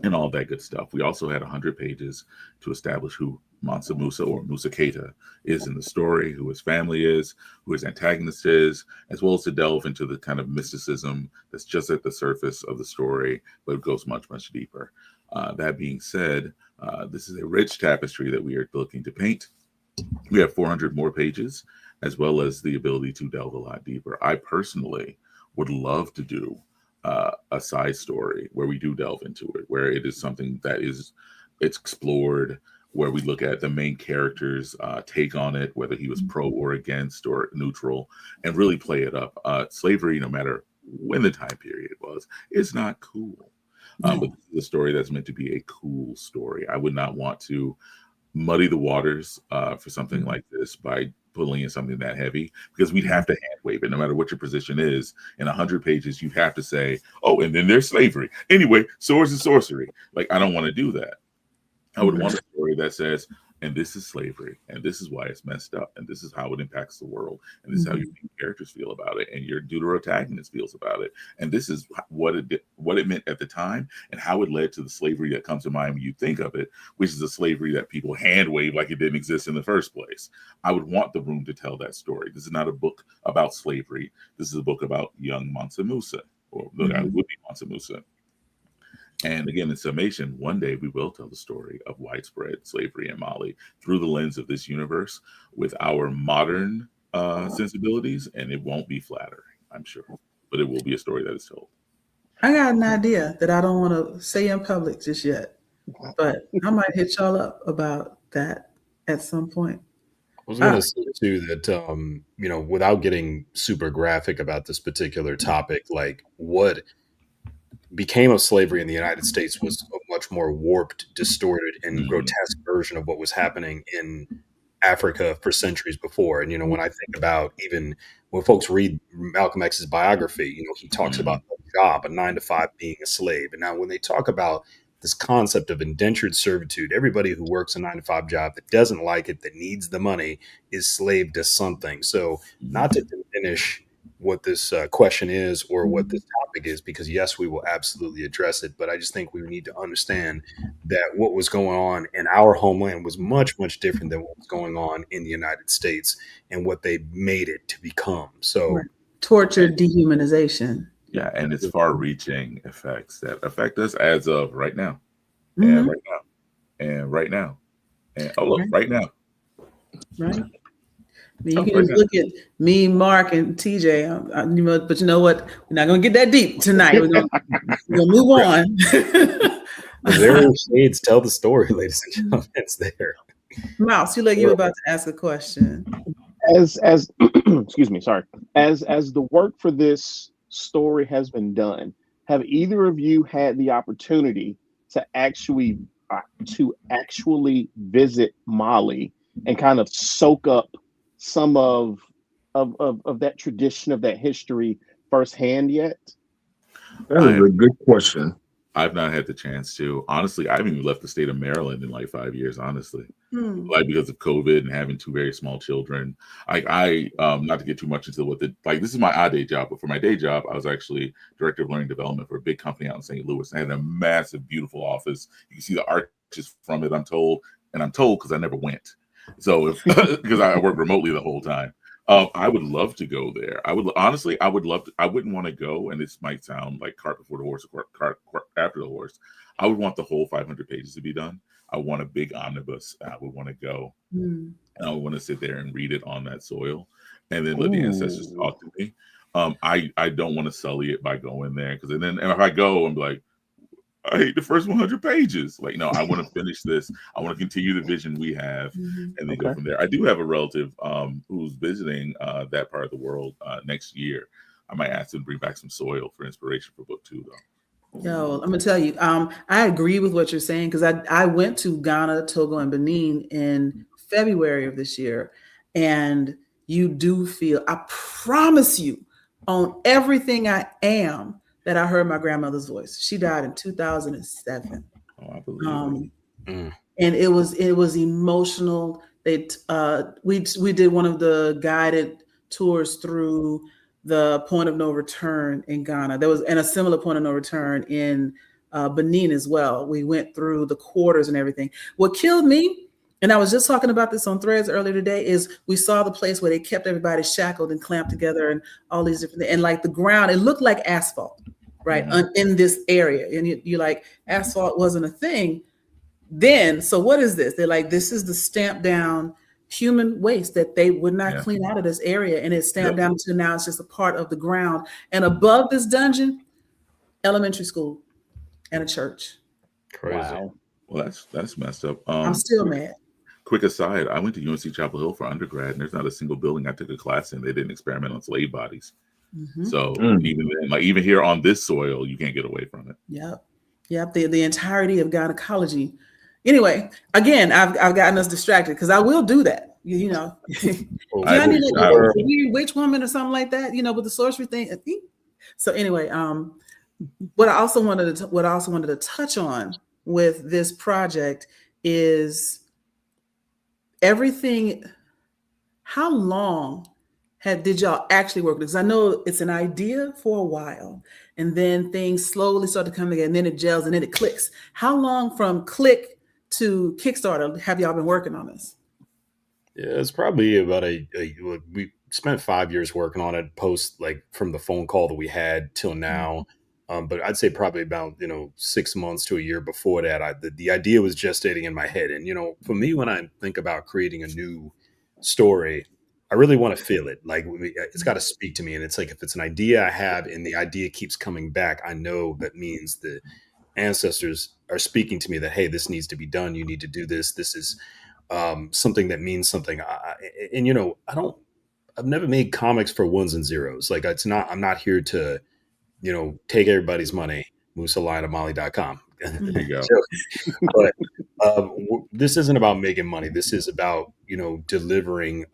and all that good stuff. We also had 100 pages to establish who Mansa Musa, or Musa Keita, is in the story, who his family is, who his antagonist is, as well as to delve into the kind of mysticism that's just at the surface of the story, but it goes much, much deeper. That being said, this is a rich tapestry that we are looking to paint. We have 400 more pages, as well as the ability to delve a lot deeper. I personally would love to do a side story where we do delve into it, where it is something that it's explored, where we look at the main character's take on it, whether he was pro or against or neutral, and really play it up. Slavery, no matter when the time period was, is not cool. But this is a story that's meant to be a cool story. I would not want to muddy the waters for something like this by pulling in something that heavy, because we'd have to hand wave it no matter what your position is. In 100 pages, you have to say, oh, and then there's slavery. Anyway, swords and sorcery. Like, I don't want to do that. I would want a story that says, and this is slavery, and this is why it's messed up, and this is how it impacts the world, and this is how your main characters feel about it, and your deuterotagonist feels about it, and this is what it meant at the time, and how it led to the slavery that comes to mind when you think of it, which is a slavery that people hand wave like it didn't exist in the first place. I would want the room to tell that story. This is not a book about slavery. This is a book about young Mansa Musa, or the guy who would be Mansa Musa. And again, in summation, one day we will tell the story of widespread slavery in Mali through the lens of this universe with our modern sensibilities, and it won't be flattering, I'm sure, but it will be a story that is told. I got an idea that I don't want to say in public just yet, but I might hit y'all up about that at some point. I was going to say too that, without getting super graphic about this particular topic, like what became of slavery in the United States was a much more warped, distorted, and grotesque version of what was happening in Africa for centuries before. And, when I think about even when folks read Malcolm X's biography, he talks about a job, a 9-to-5 being a slave. And now when they talk about this concept of indentured servitude, everybody who works a 9-to-5 job that doesn't like it, that needs the money, is slave to something. So not to diminish what this question is or what this topic is, because yes, we will absolutely address it. But I just think we need to understand that what was going on in our homeland was much, much different than what was going on in the United States and what they made it to become. So torture, dehumanization. Yeah, and it's far-reaching effects that affect us as of right now, and right now, and right now, and right now. Right. You can just look at me, Mark, and TJ. But you know what? We're not going to get that deep tonight. We're going to move on. The various shades tell the story, ladies and gentlemen. It's there. Mouse, you were about to ask a question. As excuse me, sorry. As the work for this story has been done, have either of you had the opportunity to actually visit Mali and kind of soak up some of that tradition, of that history firsthand yet? That is a good question. I've not had the chance to. Honestly, I haven't even left the state of Maryland in like 5 years, honestly. Like, because of COVID and having 2 very small children. I not to get too much into this is my odd day job, but for my day job, I was actually director of learning development for a big company out in St. Louis. I had a massive, beautiful office. You can see the arches from it, I'm told. And I'm told because I never went. So because I work remotely the whole time. I would love to go there. I would love to. I wouldn't want to go, and this might sound like cart before the horse or cart after the horse. I would want the whole 500 pages to be done. I want a big omnibus. I would want to go, and I would want to sit there and read it on that soil, and then let the ancestors talk to me. I don't want to sully it by going there, because then if I go, I'm like, I hate the first 100 pages. Like, no, I want to finish this. I want to continue the vision we have, and then go from there. I do have a relative who's visiting that part of the world next year. I might ask him to bring back some soil for inspiration for book 2, though. Yo, I'm gonna tell you, I agree with what you're saying, because I went to Ghana, Togo, and Benin in February of this year, and you do feel, I promise you, on everything I am, that I heard my grandmother's voice. She died in 2007. Oh, I believe it. And it was emotional. We did one of the guided tours through the point of no return in Ghana. There was, and a similar point of no return in Benin as well. We went through the quarters and everything. What killed me, and I was just talking about this on Threads earlier today, is we saw the place where they kept everybody shackled and clamped together and all these different things. And like the ground, it looked like asphalt, right? In this area. And you're like, asphalt wasn't a thing then. So what is this? They're like, this is the stamped down human waste that they would not clean out of this area. And it's stamped down to now it's just a part of the ground. And above this dungeon, elementary school and a church. Crazy. Wow. Well, that's messed up. I'm still mad. Quick aside, I went to UNC Chapel Hill for undergrad, and there's not a single building I took a class in they didn't experiment on slave bodies. So even then, like even here on this soil, you can't get away from it. Yep. The entirety of gynecology. Anyway, again, I've gotten us distracted, because I will do that. you know, I like would- a weird witch woman or something like that, you know, with the sorcery thing. So anyway, what I also wanted to touch on with this project is everything. How long did y'all actually work? Because I know it's an idea for a while, and then things slowly start to come together, and then it gels, and then it clicks. How long from click to Kickstarter have y'all been working on this? Yeah, it's probably about we spent 5 years working on it post, like, from the phone call that we had till now. But I'd say probably about 6 months to a year before that. The idea was gestating in my head, and for me, when I think about creating a new story, I really want to feel it. Like, it's got to speak to me, and it's like if it's an idea I have and the idea keeps coming back, I know that means the ancestors are speaking to me that, hey, this needs to be done. You need to do this. This is something that means something. I've never made comics for ones and zeros. Like, I'm not here to, take everybody's money, MusaLionofMali.com. There you go. But this isn't about making money. This is about, delivering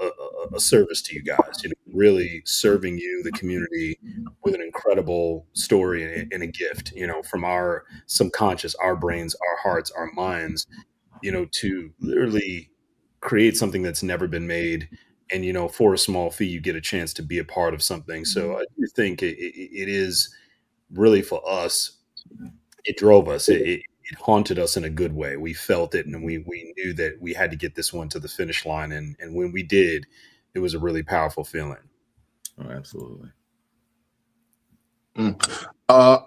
a service to you guys, really serving you, the community, with an incredible story and a gift, from our subconscious, our brains, our hearts, our minds, to literally create something that's never been made. And, for a small fee, you get a chance to be a part of something. So I do think it is really, for us, it drove us. It haunted us in a good way. We felt it, and we knew that we had to get this one to the finish line. And when we did, it was a really powerful feeling. Oh, absolutely. I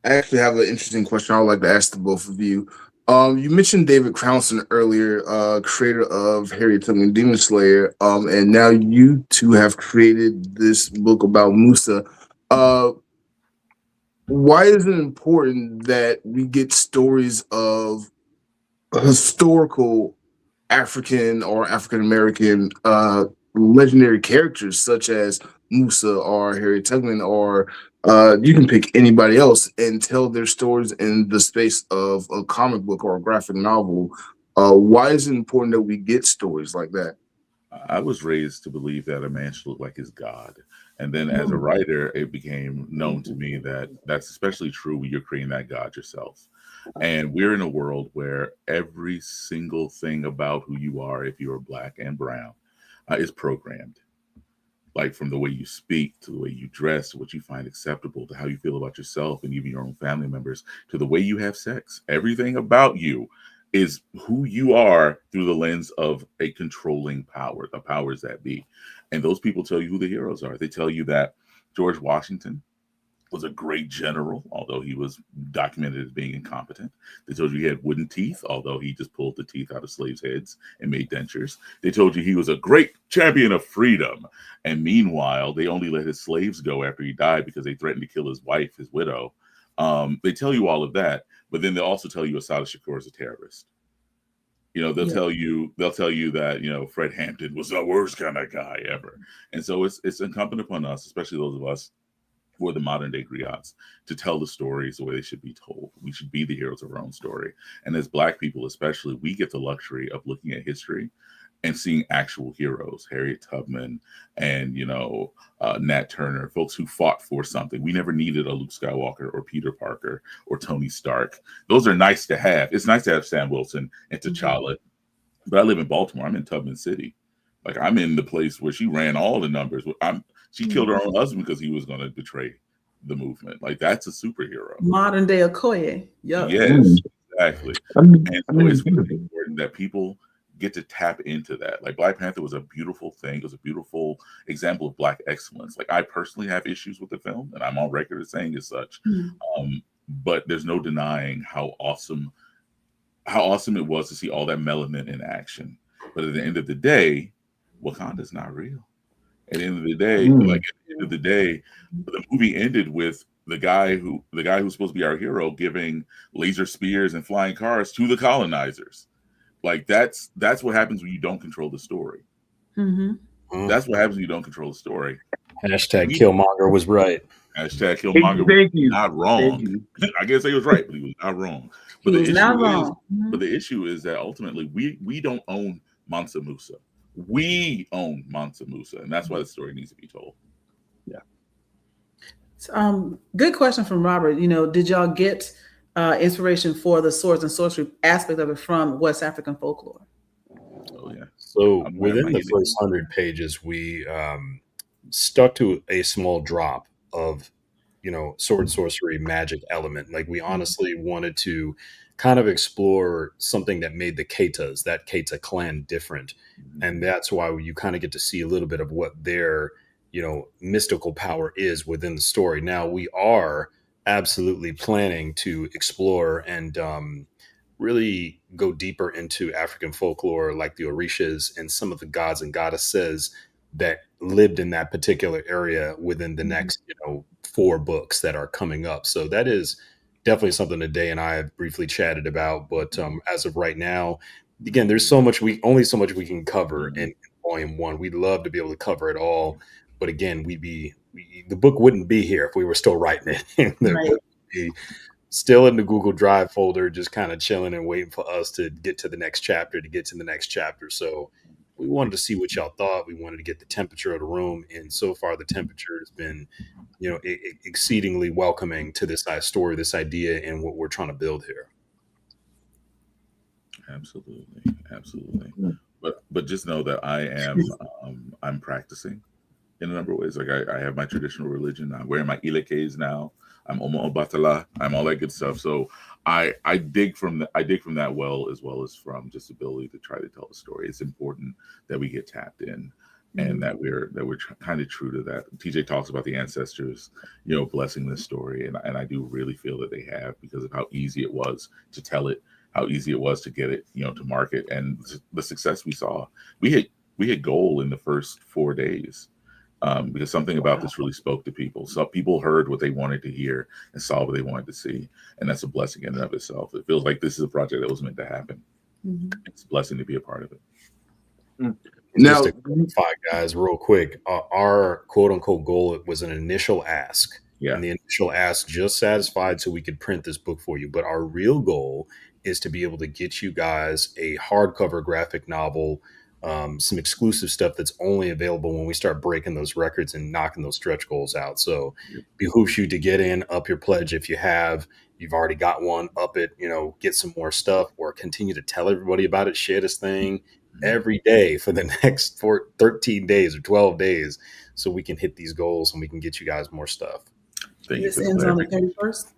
actually have an interesting question I would like to ask the both of you. You mentioned David Crownson earlier, creator of Harriet Tubman Demon Slayer, and now you two have created this book about Musa. Why is it important that we get stories of historical African or African American legendary characters such as Musa or Harriet Tubman, or you can pick anybody else, and tell their stories in the space of a comic book or a graphic novel? Why is it important that we get stories like that? I was raised to believe that a man should look like his God. And then as a writer, it became known to me that that's especially true when you're creating that God yourself. And we're in a world where every single thing about who you are, if you're black and brown, is programmed. Like, from the way you speak, to the way you dress, to what you find acceptable, to how you feel about yourself and even your own family members, to the way you have sex. Everything about you is who you are through the lens of a controlling power, the powers that be. And those people tell you who the heroes are. They tell you that George Washington was a great general, although he was documented as being incompetent. They told you he had wooden teeth, although he just pulled the teeth out of slaves' heads and made dentures. They told you he was a great champion of freedom. And meanwhile, they only let his slaves go after he died because they threatened to kill his wife, his widow. They tell you all of that, but then they'll also tell you Assata Shakur is a terrorist. They'll tell you that, Fred Hampton was the worst kind of guy ever. And so it's incumbent upon us, especially those of us who are the modern day griots, to tell the stories the way they should be told. We should be the heroes of our own story. And as Black people, especially, we get the luxury of looking at history and seeing actual heroes, Harriet Tubman and, Nat Turner, folks who fought for something. We never needed a Luke Skywalker or Peter Parker or Tony Stark. Those are nice to have. It's nice to have Sam Wilson and T'Challa, but I live in Baltimore. I'm in Tubman City. Like, I'm in the place where she ran all the numbers. She killed her own husband because he was going to betray the movement. Like, that's a superhero. Modern day Okoye. Yep. Yes, exactly. And so it's really important that people get to tap into that. Like, Black Panther was a beautiful thing. It was a beautiful example of Black excellence. Like, I personally have issues with the film, and I'm on record as saying as such. But there's no denying how awesome it was to see all that melanin in action. But at the end of the day, Wakanda's not real. At the end of the day, the movie ended with the guy who's supposed to be our hero giving laser spears and flying cars to the colonizers. Like, that's what happens when you don't control the story. That's what happens when you don't control the story. Hashtag Killmonger was right. Hashtag Killmonger was not wrong. I guess he was right, but he was not wrong. But the issue is that ultimately we don't own Mansa Musa. we own Mansa Musa, and that's why the story needs to be told. Yeah. Good question from Robert. Did y'all get inspiration for the swords and sorcery aspect of it from West African folklore? Oh yeah. So within the first 100 pages, we stuck to a small drop of, sword, sorcery, magic element. Like we honestly wanted to kind of explore something that made the Keitas, that Keita clan, different. And that's why you kind of get to see a little bit of what their, mystical power is within the story. Now we are absolutely planning to explore and really go deeper into African folklore, like the Orishas and some of the gods and goddesses that lived in that particular area within the next, 4 books that are coming up. So that is definitely something that Day and I have briefly chatted about. But as of right now, again, there's only so much we can cover in volume 1. We'd love to be able to cover it all, but again, the book wouldn't be here if we were still writing it. The book would be still in the Google Drive folder, just kind of chilling and waiting for us to get to the next chapter, So we wanted to see what y'all thought. We wanted to get the temperature of the room. And so far the temperature has been, exceedingly welcoming to this story, this idea, and what we're trying to build here. Absolutely. But just know that I'm practicing in a number of ways. Like I have my traditional religion. I'm wearing my ilekes now. I'm Omo Obatala. I'm all that good stuff. So I dig from that well as from just ability to try to tell a story. It's important that we get tapped in, and that we're kind of true to that. TJ talks about the ancestors, blessing this story, and I do really feel that they have, because of how easy it was to tell it, how easy it was to get it, to market, and the success we saw. We hit goal in the first 4 days. Because something about this really spoke to people. So people heard what they wanted to hear and saw what they wanted to see. And that's a blessing in and of itself. It feels like this is a project that was meant to happen. It's a blessing to be a part of it. Now, just to clarify, guys, real quick, our quote unquote goal was an initial ask. Yeah. And the initial ask just satisfied so we could print this book for you. But our real goal is to be able to get you guys a hardcover graphic novel, some exclusive stuff that's only available when we start breaking those records and knocking those stretch goals out. So behooves you to get in, up your pledge if you've already got one, up it, get some more stuff, or continue to tell everybody about it, share this thing every day for the next 13 days or 12 days so we can hit these goals and we can get you guys more stuff. This ends on the 31st?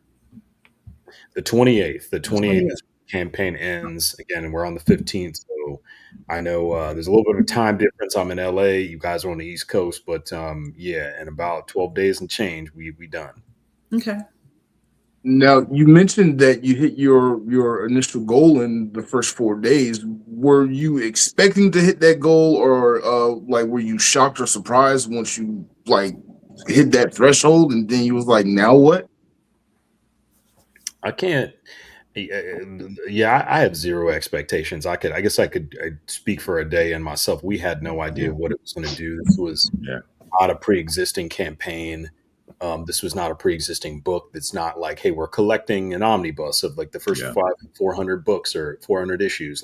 The 28th. The 28th campaign ends again, and we're on the 15th. So I know there's a little bit of a time difference. I'm in LA. You guys are on the East Coast, but in about 12 days and change, we done. Okay. Now, you mentioned that you hit your initial goal in the first 4 days. Were you expecting to hit that goal, or were you shocked or surprised once you hit that threshold, and then you was like, now what? I can't. I have zero expectations. I guess I could speak for a day and myself. We had no idea what it was going to do. This was not a pre-existing campaign. This was not a pre-existing book. It's not like, hey, we're collecting an omnibus of like the first 400 books or 400 issues.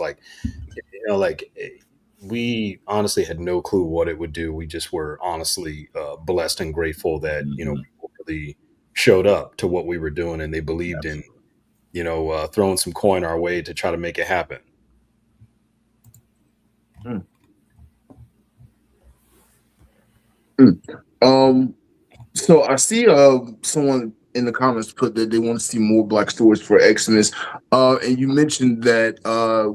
We honestly had no clue what it would do. We just were honestly blessed and grateful that, people really showed up to what we were doing, and they believed in, throwing some coin our way to try to make it happen. So I see someone in the comments put that they want to see more Black stories for Xmas, and you mentioned that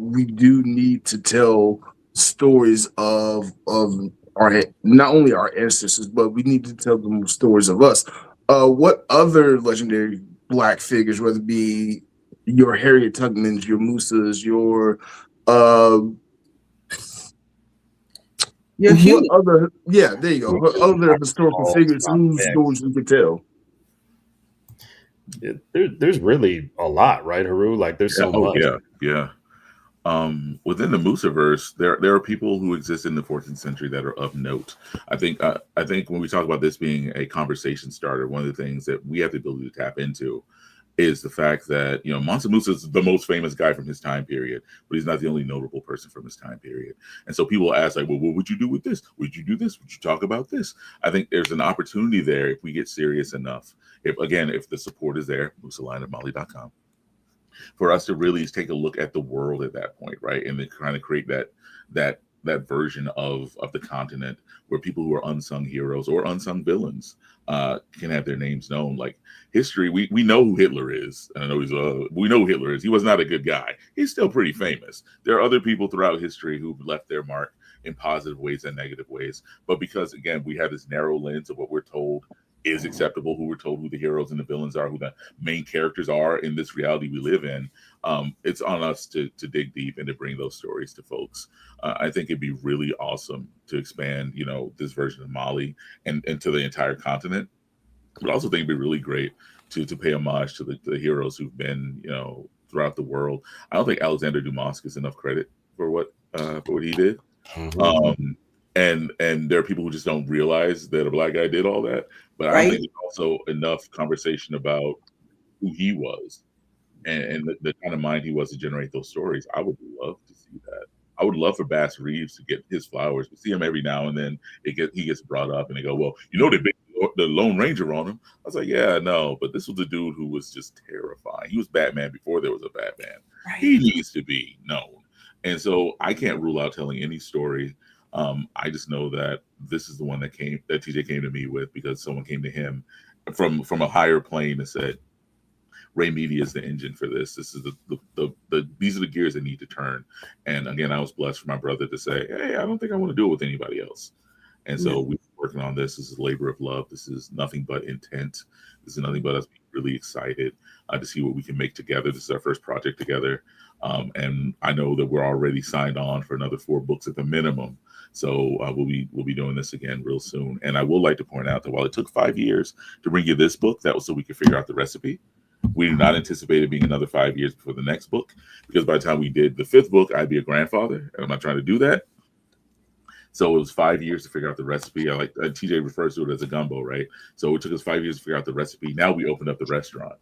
we do need to tell stories of our, not only our ancestors, but we need to tell them stories of us. What other legendary Black figures, whether it be your Harriet Tubmans, your Musas, your what other? Yeah, there you go. What other historical figures whose stories we could tell? There's really a lot, right, Heru? Like there's so much. Within the Musaverse, there are people who exist in the 14th century that are of note. I think when we talk about this being a conversation starter, one of the things that we have the ability to tap into is the fact that, Mansa Musa is the most famous guy from his time period, but he's not the only notable person from his time period. And so people ask, like, well, what would you do with this? Would you do this? Would you talk about this? I think there's an opportunity there if we get serious enough. If the support is there, MusaLionofMali.com, for us to really take a look at the world at that point, right? And then kind of create that version of the continent where people who are unsung heroes or unsung villains can have their names known. Like history, we know who Hitler is. And I know we know who Hitler is. He was not a good guy. He's still pretty famous. There are other people throughout history who've left their mark in positive ways and negative ways. But because, again, we have this narrow lens of what we're told is acceptable, who we're told who the heroes and the villains are, who the main characters are in this reality we live in, it's on us to dig deep and to bring those stories to folks. I think it'd be really awesome to expand, this version of Mali and to the entire continent. But I also think it'd be really great to pay homage to the heroes who've been, throughout the world. I don't think Alexander Dumas gets enough credit for what he did. Mm-hmm. And there are people who just don't realize that a Black guy did all that. But I don't think there's also enough conversation about who he was and the kind of mind he was to generate those stories. I would love to see that. I would love for Bass Reeves to get his flowers. We see him every now and then. He gets brought up and they go, well, they big the Lone Ranger on him. I was like, yeah, no, but this was a dude who was just terrifying. He was Batman before there was a Batman. Right. He needs to be known. And so I can't rule out telling any story. I just know that this is the one that TJ came to me with because someone came to him from a higher plane and said, Ray Media is the engine for this. This is these are the gears that need to turn. And again, I was blessed for my brother to say, hey, I don't think I want to do it with anybody else. And so we've been working on this. This is a labor of love. This is nothing but intent. This is nothing but us being really excited to see what we can make together. This is our first project together. And I know that we're already signed on for another 4 books at the minimum. So we'll be doing this again real soon. And I would like to point out that while it took 5 years to bring you this book, that was so we could figure out the recipe. We do not anticipate it being another 5 years before the next book, because by the time we did the 5th book, I'd be a grandfather, and I'm not trying to do that. So it was 5 years to figure out the recipe. TJ refers to it as a gumbo, right? So it took us 5 years to figure out the recipe. Now we opened up the restaurant.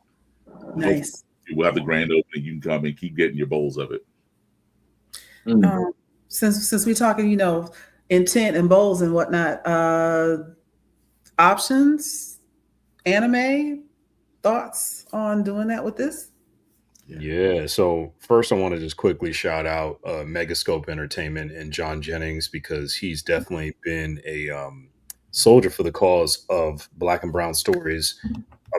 Nice. We'll have the grand opening. You can come and keep getting your bowls of it. Since we're talking, intent and bowls and whatnot, options, anime, thoughts on doing that with this? Yeah. So first I want to just quickly shout out Megascope Entertainment and John Jennings, because he's definitely been a soldier for the cause of Black and brown stories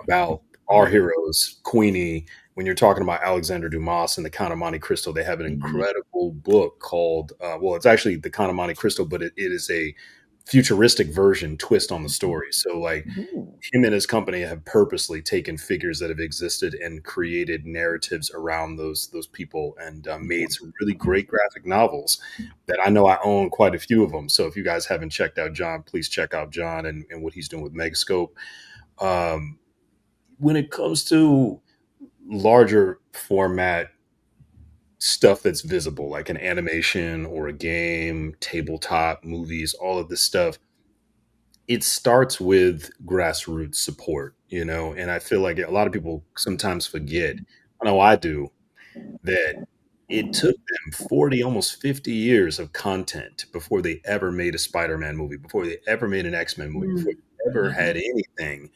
about our heroes. Queenie, when you're talking about Alexander Dumas and the Count of Monte Cristo, they have an incredible book called, it's actually the Count of Monte Cristo, but it is a futuristic version twist on the story. So him and his company have purposely taken figures that have existed and created narratives around those people, and made some really great graphic novels that I know I own quite a few of them. So if you guys haven't checked out John, please check out John and what he's doing with Megascope. When it comes to larger format stuff that's visible, like an animation or a game, tabletop, movies, all of this stuff, it starts with grassroots support, and I feel like a lot of people sometimes forget, I know I do, that it took them 40, almost 50 years of content before they ever made a Spider-Man movie, before they ever made an X-Men movie, before they ever had anything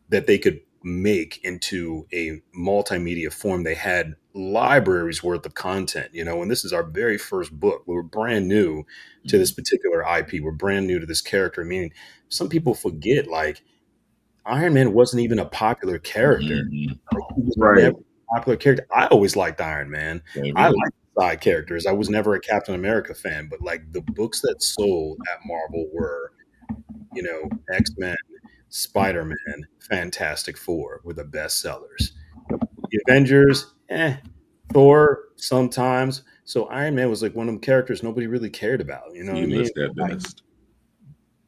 that they could make into a multimedia form. They had libraries worth of content, and this is our very first book. We were brand new to this particular IP. We're brand new to this character. Meaning some people forget, like, Iron Man wasn't even a popular character. He was never a popular character. I always liked Iron Man. I liked side characters. I was never a Captain America fan, but like the books that sold at Marvel were, X-Men, Spider-Man, Fantastic Four were the best sellers. The Avengers, Thor sometimes. So Iron Man was like one of them characters nobody really cared about. You know what I mean? At best.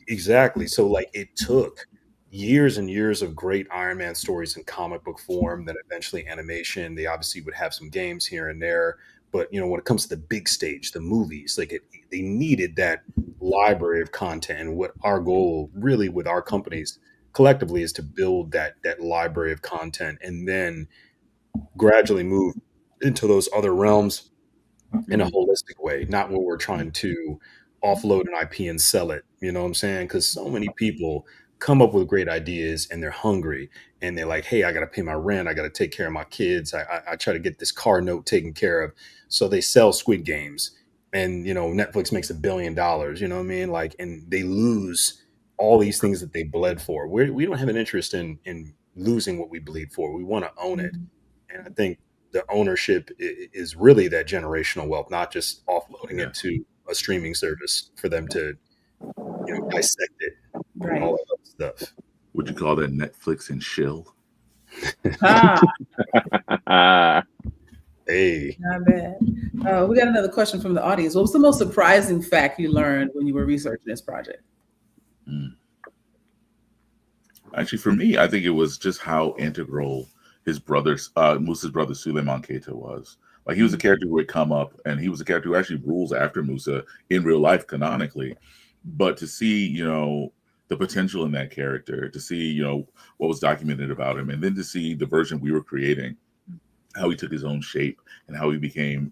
Exactly. So like it took years and years of great Iron Man stories in comic book form, then eventually animation. They obviously would have some games here and there. But, when it comes to the big stage, the movies, they needed that library of content. And what our goal really with our companies collectively is to build that library of content and then gradually move into those other realms in a Mhm. holistic way, not where we're trying to offload an IP and sell it. You know what I'm saying? Because so many people come up with great ideas and they're hungry and they're like, hey, I got to pay my rent. I got to take care of my kids. I try to get this car note taken care of. So they sell Squid Games and, Netflix makes $1 billion, you know what I mean? Like, and they lose all these things that they bled for. We don't have an interest in losing what we bleed for. We want to own it. And I think the ownership is really that generational wealth, not just offloading Yeah. it to a streaming service for them to, dissect it and Right. all that other stuff. Would you call that Netflix and shill? Ah, Hey, not bad. We got another question from the audience. What was the most surprising fact you learned when you were researching this project? Actually, for me, I think it was just how integral his Musa's brother Suleiman Keita was. Like, he was a character who would come up, and he was a character who actually rules after Musa in real life, canonically. But to see, the potential in that character, to see, what was documented about him, and then to see the version we were creating, how he took his own shape and how he became,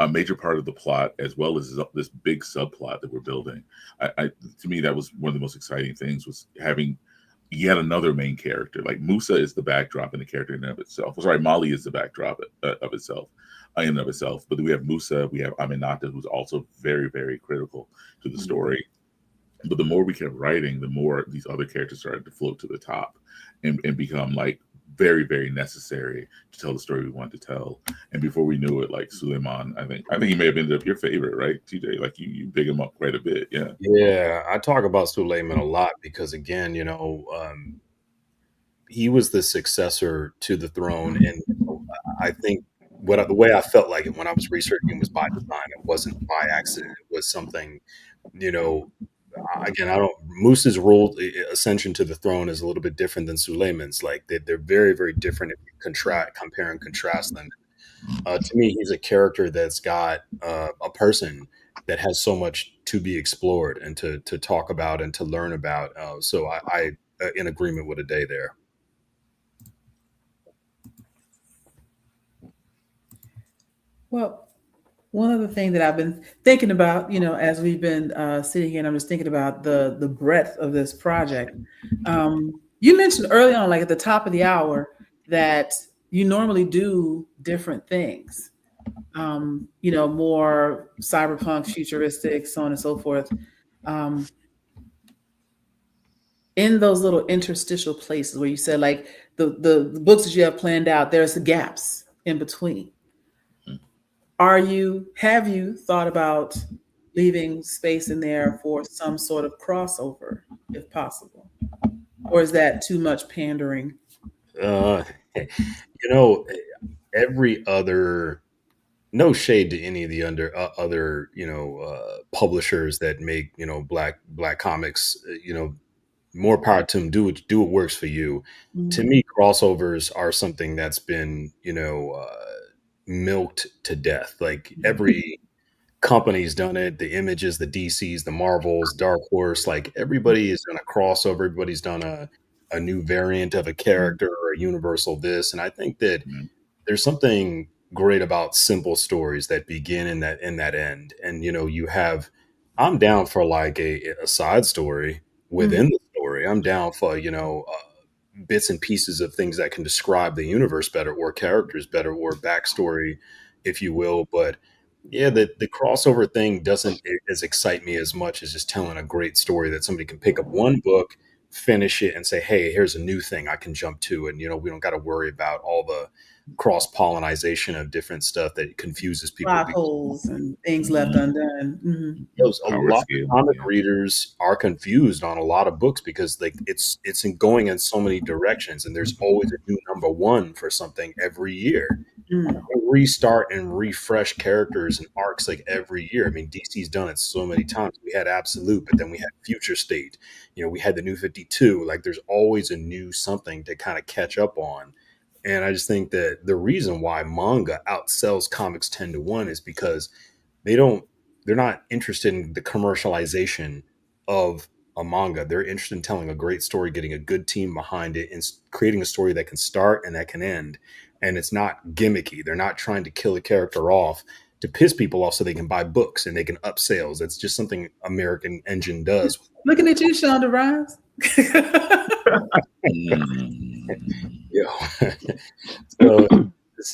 a major part of the plot, as well as this big subplot that we're building. To me, that was one of the most exciting things, was having yet another main character. Like, Musa is the backdrop and the character in and of itself. Sorry, Mali is the backdrop of itself, in and of itself. But we have Musa, we have Aminata, who's also very, very critical to the story. But the more we kept writing, the more these other characters started to float to the top and become like very, very necessary to tell the story we wanted to tell. And before we knew it, like Suleiman, I think he may have ended up your favorite, right, TJ? Like, you big him up quite a bit, yeah. yeah, I talk about Suleiman a lot because, again, he was the successor to the throne, and I think the way I felt like it when I was researching was by design. It wasn't by accident. It was something, you know, again, I don't. Musa's rule ascension to the throne is a little bit different than Suleiman's. Like, they're very, very different if you compare and contrast them. To me, he's a character that's got a person that has so much to be explored and to talk about and to learn about. So I in agreement with a day there. Well, one other thing that I've been thinking about, as we've been sitting here, and I'm just thinking about the breadth of this project. You mentioned early on, like at the top of the hour, that you normally do different things. More cyberpunk, futuristic, so on and so forth. In those little interstitial places where you said, like, the books that you have planned out, there's the gaps in between. Have you thought about leaving space in there for some sort of crossover, if possible? Or is that too much pandering? Uh, you know, every other, no shade to any of the other publishers that make black comics. More power to them. Do what works for you. To Mhm. me, crossovers are something that's been milked to death. Like, every company's done it. The Images, the DCs, the Marvels, Dark Horse. Like, everybody has done a crossover. Everybody's done a new variant of a character or a universal this. And I think that Mhm. there's something great about simple stories that begin in that end. And I'm down for like a side story within the story. I'm down for bits and pieces of things that can describe the universe better, or characters better, or backstory, if you will. But yeah, the crossover thing doesn't as excite me as much as just telling a great story that somebody can pick up one book, finish it, and say, hey, here's a new thing I can jump to. And we don't got to worry about all the cross pollination of different stuff that confuses people. Plot holes and things left Mhm. undone. A Power lot of scaling, comic yeah. readers are confused on a lot of books because, like, going in so many directions, and there's always a new number one for something every year. Restart and refresh characters and arcs like every year. I mean, DC's done it so many times. We had Absolute, but then we had Future State. We had the New 52. Like, there's always a new something to kind of catch up on. And I just think that the reason why manga outsells comics 10 to 1 is because they don't they're not interested in the commercialization of a manga. They're interested in telling a great story, getting a good team behind it, and creating a story that can start and that can end. and it's not gimmicky. They're not trying to kill a character off to piss people off so they can buy books and they can up sales. It's just something American Engine does. Looking at you, Shonda Rhimes. So,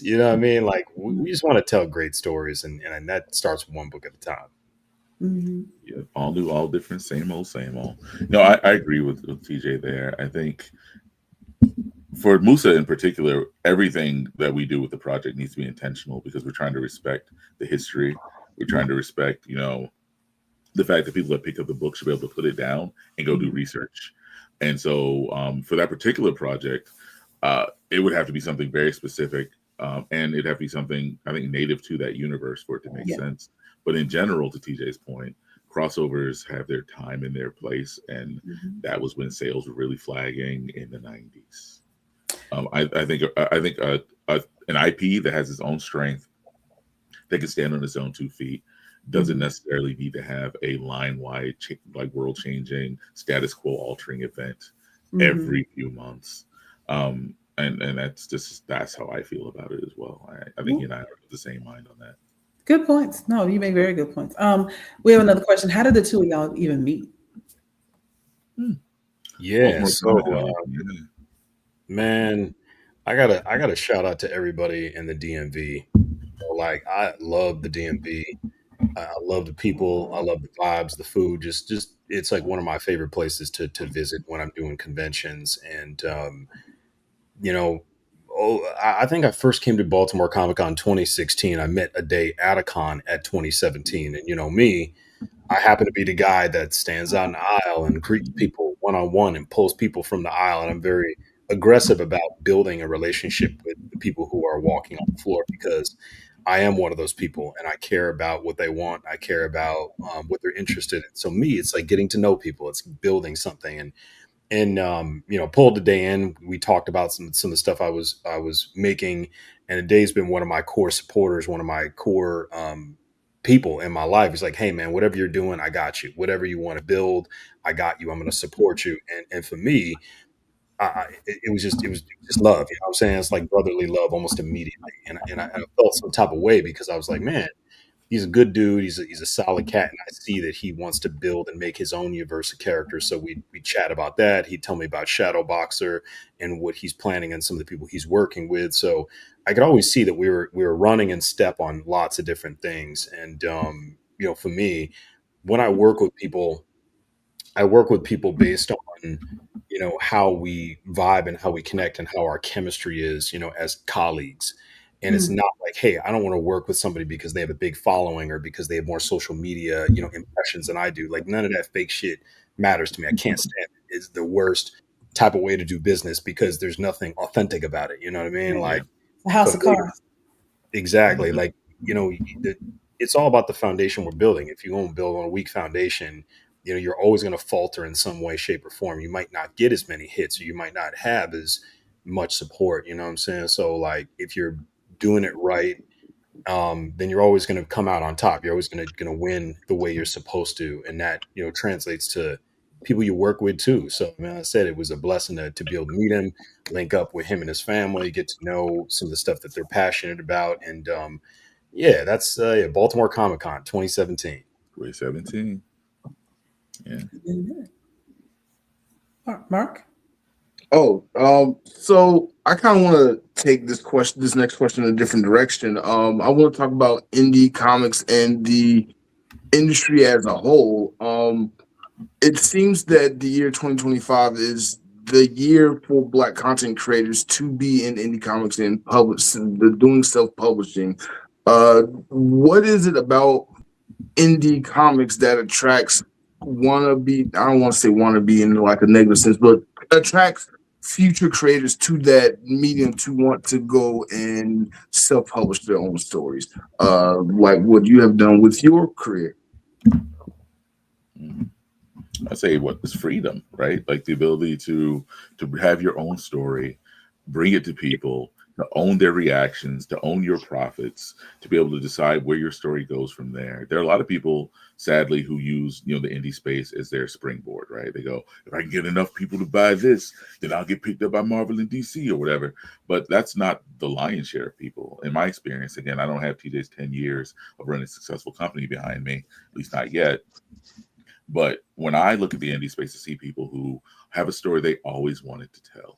you know what I mean? Like, we just want to tell great stories, and that starts one book at a time. Mm-hmm. Yeah, all new, all different, same old, same old. No, I agree with TJ there. I think for Musa in particular, everything that we do with the project needs to be intentional because we're trying to respect the history. We're trying to respect, the fact that people that pick up the book should be able to put it down and go do research. And so for that particular project, it would have to be something very specific. And it'd have to be something, I think, native to that universe for it to make sense. But in general, to TJ's point, crossovers have their time and their place. And that was when sales were really flagging in the 90s. I think an IP that has its own strength, that can stand on its own 2 feet, doesn't necessarily need to have a line-wide, like world-changing, status quo-altering event every few months. And that's how I feel about it as well. I think you and I are of the same mind on that. Good points. No, you make very good points. We have another question. How did the two of y'all even meet? Yeah. So, man, I gotta shout out to everybody in the DMV. Like, I love the DMV. I love the people. I love the vibes, the food. Just it's like one of my favorite places to visit when I'm doing conventions. And I think I first came to Baltimore Comic Con 2016. I met Ade at a con at 2017, and me, I happen to be the guy that stands out in the aisle and greets people one-on-one and pulls people from the aisle. And I'm very aggressive about building a relationship with the people who are walking on the floor because I am one of those people and I care about what they want. I care about what they're interested in. So me, it's like getting to know people. It's building something. And pulled the day in. We talked about some of the stuff I was making, and Dave's been one of my core supporters, one of my core people in my life. He's like, hey man, whatever you're doing, I got you. Whatever you want to build, I got you. I'm going to support you. And for me, it was just love. You know what I'm saying? It's like brotherly love almost immediately. And I felt some type of way because I was like, man, he's a good dude. He's a solid cat, and I see that he wants to build and make his own universe of characters. So we chat about that. He'd tell me about Shadow Boxer and what he's planning and some of the people he's working with. So I could always see that we were running in step on lots of different things. And for me, when I work with people based on how we vibe and how we connect and how our chemistry is, as colleagues. And it's not like, hey, I don't want to work with somebody because they have a big following or because they have more social media, impressions than I do. Like, none of that fake shit matters to me. I can't stand it. It's the worst type of way to do business because there's nothing authentic about it. You know what I mean? Yeah. Like, a house of cards. Exactly. Like, it's all about the foundation we're building. If you want to build on a weak foundation, you're always going to falter in some way, shape, or form. You might not get as many hits, or you might not have as much support. You know what I'm saying? So, like, if you're doing it right, then you're always going to come out on top. You're always going to win the way you're supposed to, and that translates to people you work with too. So, man, I said it was a blessing to be able to meet him, link up with him and his family, get to know some of the stuff that they're passionate about, and that's Baltimore Comic Con 2017. 2017. Yeah. Mark? So I kind of want to take this next question in a different direction. I want to talk about indie comics and the industry as a whole. It seems that the year 2025 is the year for Black content creators to be in indie comics and doing self-publishing. What is it about indie comics that attracts wannabe? I don't want to say wannabe in like a negative sense, but attracts future creators to that medium to want to go and self-publish their own stories, like what you have done with your career? I say it's freedom, right? Like the ability to have your own story, bring it to people, to own their reactions, to own your profits, to be able to decide where your story goes from there. There are a lot of people, sadly, who use the indie space as their springboard, right? They go, if I can get enough people to buy this, then I'll get picked up by Marvel and DC or whatever. But that's not the lion's share of people. In my experience, again, I don't have TJ's 10 years of running a successful company behind me, at least not yet. But when I look at the indie space, to see people who have a story they always wanted to tell,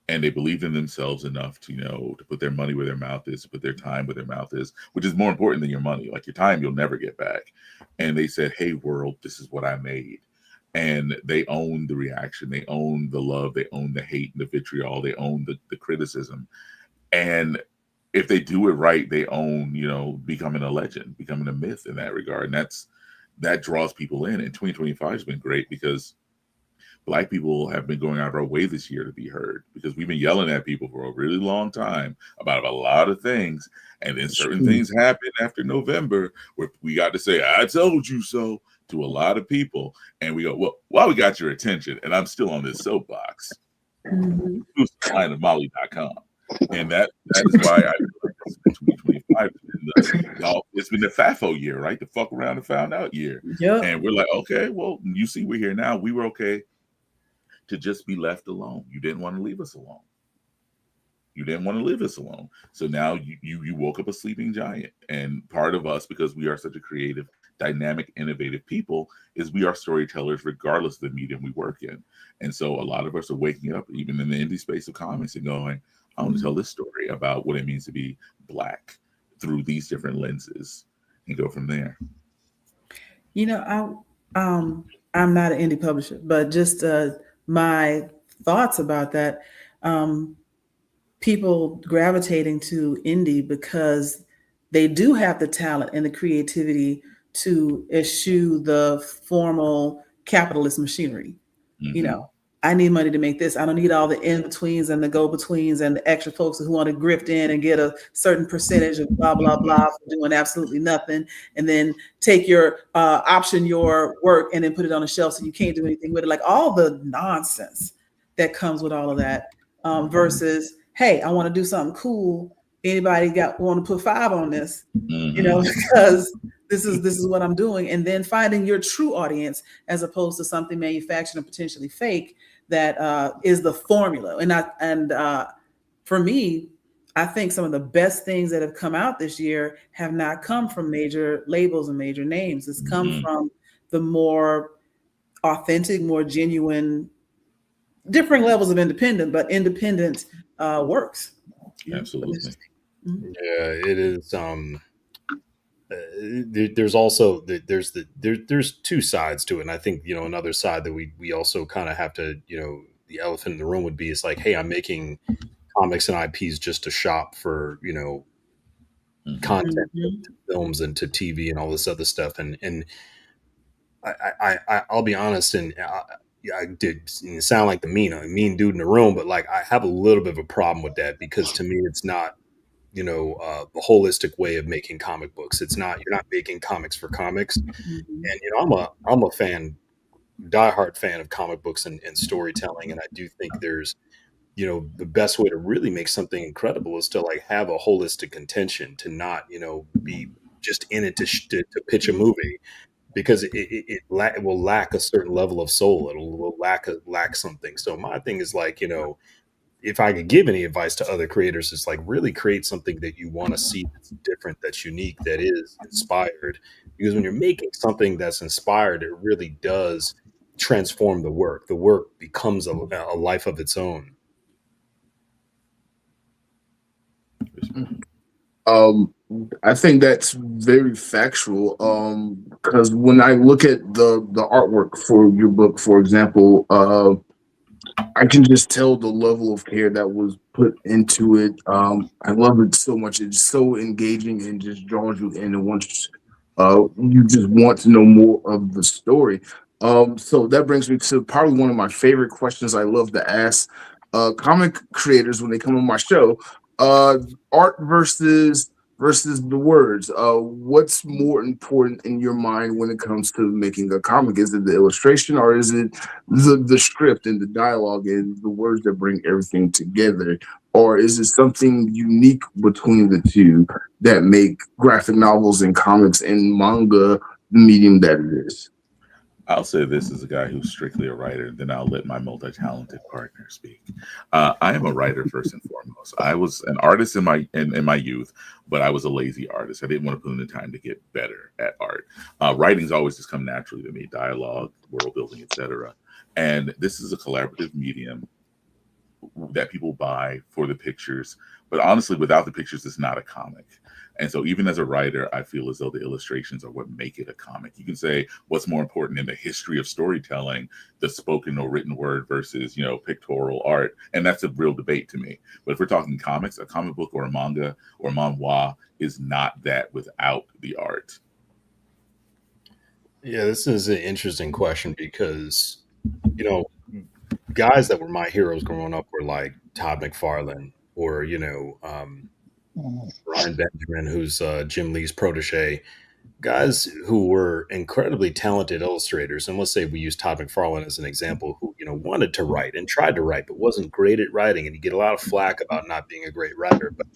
and they believe in themselves enough to, to put their money where their mouth is, to put their time where their mouth is, which is more important than your money. Like your time, you'll never get back. And they said, hey, world, this is what I made. And they own the reaction. They own the love. They own the hate and the vitriol. They own the criticism. And if they do it right, they own, becoming a legend, becoming a myth in that regard. And that draws people in. And 2025 has been great because Black people have been going out of our way this year to be heard, because we've been yelling at people for a really long time about a lot of things. And then certain things happen after November where we got to say, I told you so to a lot of people. And we go, well, while we got your attention, and I'm still on this soapbox, sword-and-sorcery.com. And that is why I feel like this is 2025. It's been the FAFO year, right? The fuck around and found out year. Yep. And we're like, okay, well, you see, we're here now. We were okay to just be left alone. You didn't want to leave us alone. You didn't want to leave us alone. So now you woke up a sleeping giant. And part of us, because we are such a creative, dynamic, innovative people, is we are storytellers regardless of the medium we work in. And so a lot of us are waking up, even in the indie space of comics, and going, I want to tell this story about what it means to be Black through these different lenses, and go from there. I'm not an indie publisher, but just my thoughts about that. People gravitating to indie because they do have the talent and the creativity to eschew the formal capitalist machinery. Mm-hmm. I need money to make this. I don't need all the in-betweens and the go-betweens and the extra folks who want to grift in and get a certain percentage of blah, blah, blah for doing absolutely nothing. And then take your option, your work, and then put it on a shelf so you can't do anything with it. Like all the nonsense that comes with all of that versus, hey, I want to do something cool. Anybody want to put 5 on this? Because this is what I'm doing. And then finding your true audience as opposed to something manufactured and potentially fake that is the formula. And for me, I think some of the best things that have come out this year have not come from major labels and major names. It's come from the more authentic, more genuine, differing levels of independent, but independent works. Absolutely. Yeah, it is. There's also there's 2 sides to it, and I think another side that we also kind of have to the elephant in the room would be, it's like, hey, I'm making comics and IPs just to shop for content, to films and to TV and all this other stuff, and I'll be honest, and I did sound like the mean dude in the room, but like I have a little bit of a problem with that, because to me it's not the holistic way of making comic books. It's not, you're not making comics for comics. And I'm a diehard fan of comic books and storytelling, and I do think there's the best way to really make something incredible is to like have a holistic intention, to not be just in it to pitch a movie, because it will lack a certain level of soul. It will lack something. So my thing is like, if I could give any advice to other creators, it's like really create something that you want to see that's different, that's unique, that is inspired. Because when you're making something that's inspired, it really does transform the work. The work becomes a life of its own. I think that's very factual. Because when I look at the artwork for your book, for example, I can just tell the level of care that was put into it. I love it so much. It's so engaging and just draws you in, and once you just want to know more of the story. So that brings me to probably one of my favorite questions I love to ask comic creators when they come on my show. Art versus the words. What's more important in your mind when it comes to making a comic? Is it the illustration, or is it the script and the dialogue and the words that bring everything together? or is it something unique between the two that make graphic novels and comics and manga the medium that it is? I'll say this as a guy who's strictly a writer, then I'll let my multi-talented partner speak. I am a writer first and foremost. I was an artist in my youth, but I was a lazy artist. I didn't want to put in the time to get better at art. Writing's always just come naturally to me: dialogue, world building, etc. And this is a collaborative medium that people buy for the pictures. But honestly, without the pictures, it's not a comic. And so even as a writer, I feel as though the illustrations are what make it a comic. You can say what's more important in the history of storytelling, the spoken or written word versus, pictorial art. And that's a real debate to me. But if we're talking comics, a comic book or a manga or manhwa is not that without the art. Yeah, this is an interesting question because, guys that were my heroes growing up were like Todd McFarlane or, Brian Benjamin, who's Jim Lee's protege, guys who were incredibly talented illustrators. And let's say we use Todd McFarlane as an example, who, wanted to write and tried to write, but wasn't great at writing. And you get a lot of flack about not being a great writer. But,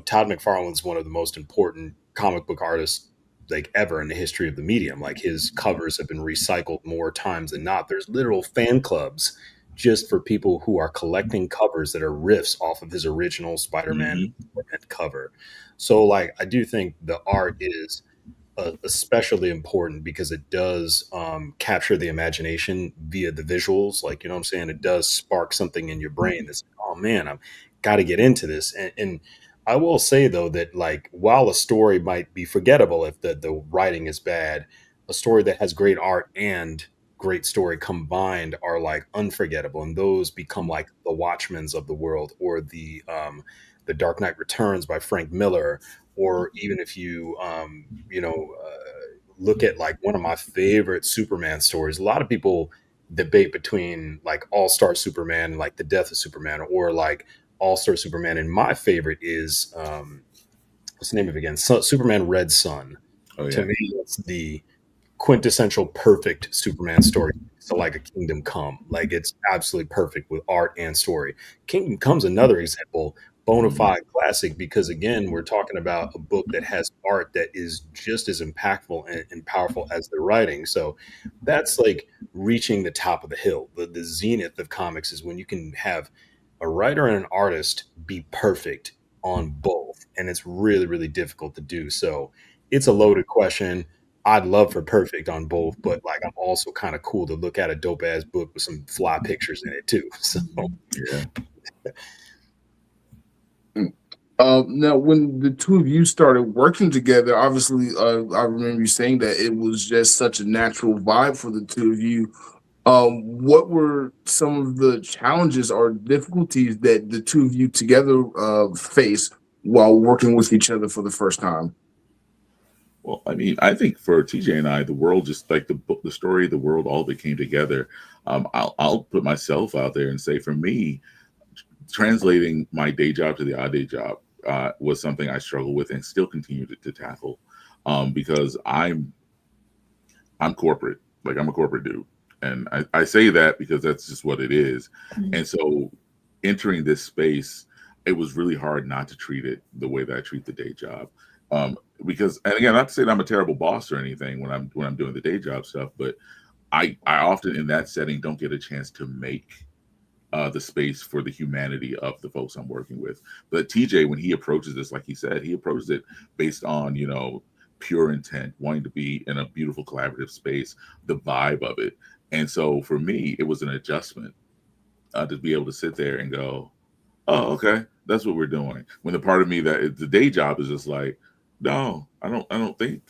Todd McFarlane's one of the most important comic book artists like ever in the history of the medium. Like his covers have been recycled more times than not. There's literal fan clubs just for people who are collecting covers that are riffs off of his original Spider-Man cover. So like I do think the art is especially important because it does capture the imagination via the visuals. Like, what I'm saying? It does spark something in your brain that's, oh man, I've got to get into this. And I will say though that like while a story might be forgettable if the writing is bad, a story that has great art and great story combined are like unforgettable, and those become like the Watchmens of the world, or the Dark Knight Returns by Frank Miller, or even if you look at like one of my favorite Superman stories. A lot of people debate between like All Star Superman and like the Death of Superman, or like All Star Superman, and my favorite is what's the name of it again? Superman Red Sun. Oh, yeah. To me, it's the quintessential perfect Superman story. So like a Kingdom Come, like it's absolutely perfect with art and story. Kingdom Come's another example, bona fide classic, because again, we're talking about a book that has art that is just as impactful and powerful as the writing. So that's like reaching the top of the hill. The zenith of comics is when you can have a writer and an artist be perfect on both. And it's really, really difficult to do. So it's a loaded question. I'd love for perfect on both, but like I'm also kind of cool to look at a dope ass book with some fly pictures in it too. So Yeah. Now, when the two of you started working together, obviously, I remember you saying that it was just such a natural vibe for the two of you. What were some of the challenges or difficulties that the two of you together faced while working with each other for the first time? Well, I mean, I think for TJ and I, the world, just like the book, the story, the world, all of it came together. I'll put myself out there and say, for me, translating my day job to the odd day job was something I struggled with and still continue to tackle, because I'm corporate. Like I'm a corporate dude, and I say that because that's just what it is. And so, entering this space, it was really hard not to treat it the way that I treat the day job. Because, and again, not to say that I'm a terrible boss or anything when I'm doing the day job stuff, but I often in that setting don't get a chance to make the space for the humanity of the folks I'm working with. But TJ, when he approaches this, like he said, he approaches it based on pure intent, wanting to be in a beautiful collaborative space, the vibe of it. And so for me, it was an adjustment to be able to sit there and go, oh, okay, that's what we're doing. When the part of me that the day job is just like, no, I don't think,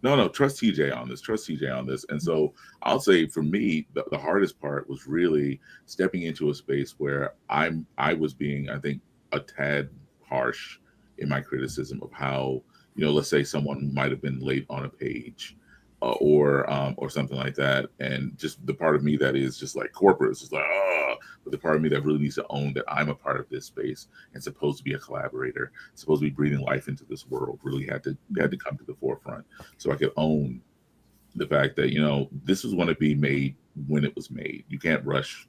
no, trust TJ on this, trust TJ on this. And so I'll say for me, the hardest part was really stepping into a space where I was being, I think, a tad harsh in my criticism of how, let's say someone might have been late on a page, or something like that, and just the part of me that is just like corporate is just like, but the part of me that really needs to own that I'm a part of this space and supposed to be a collaborator, supposed to be breathing life into this world, really had to come to the forefront so I could own the fact that this was going to be made when it was made. You can't rush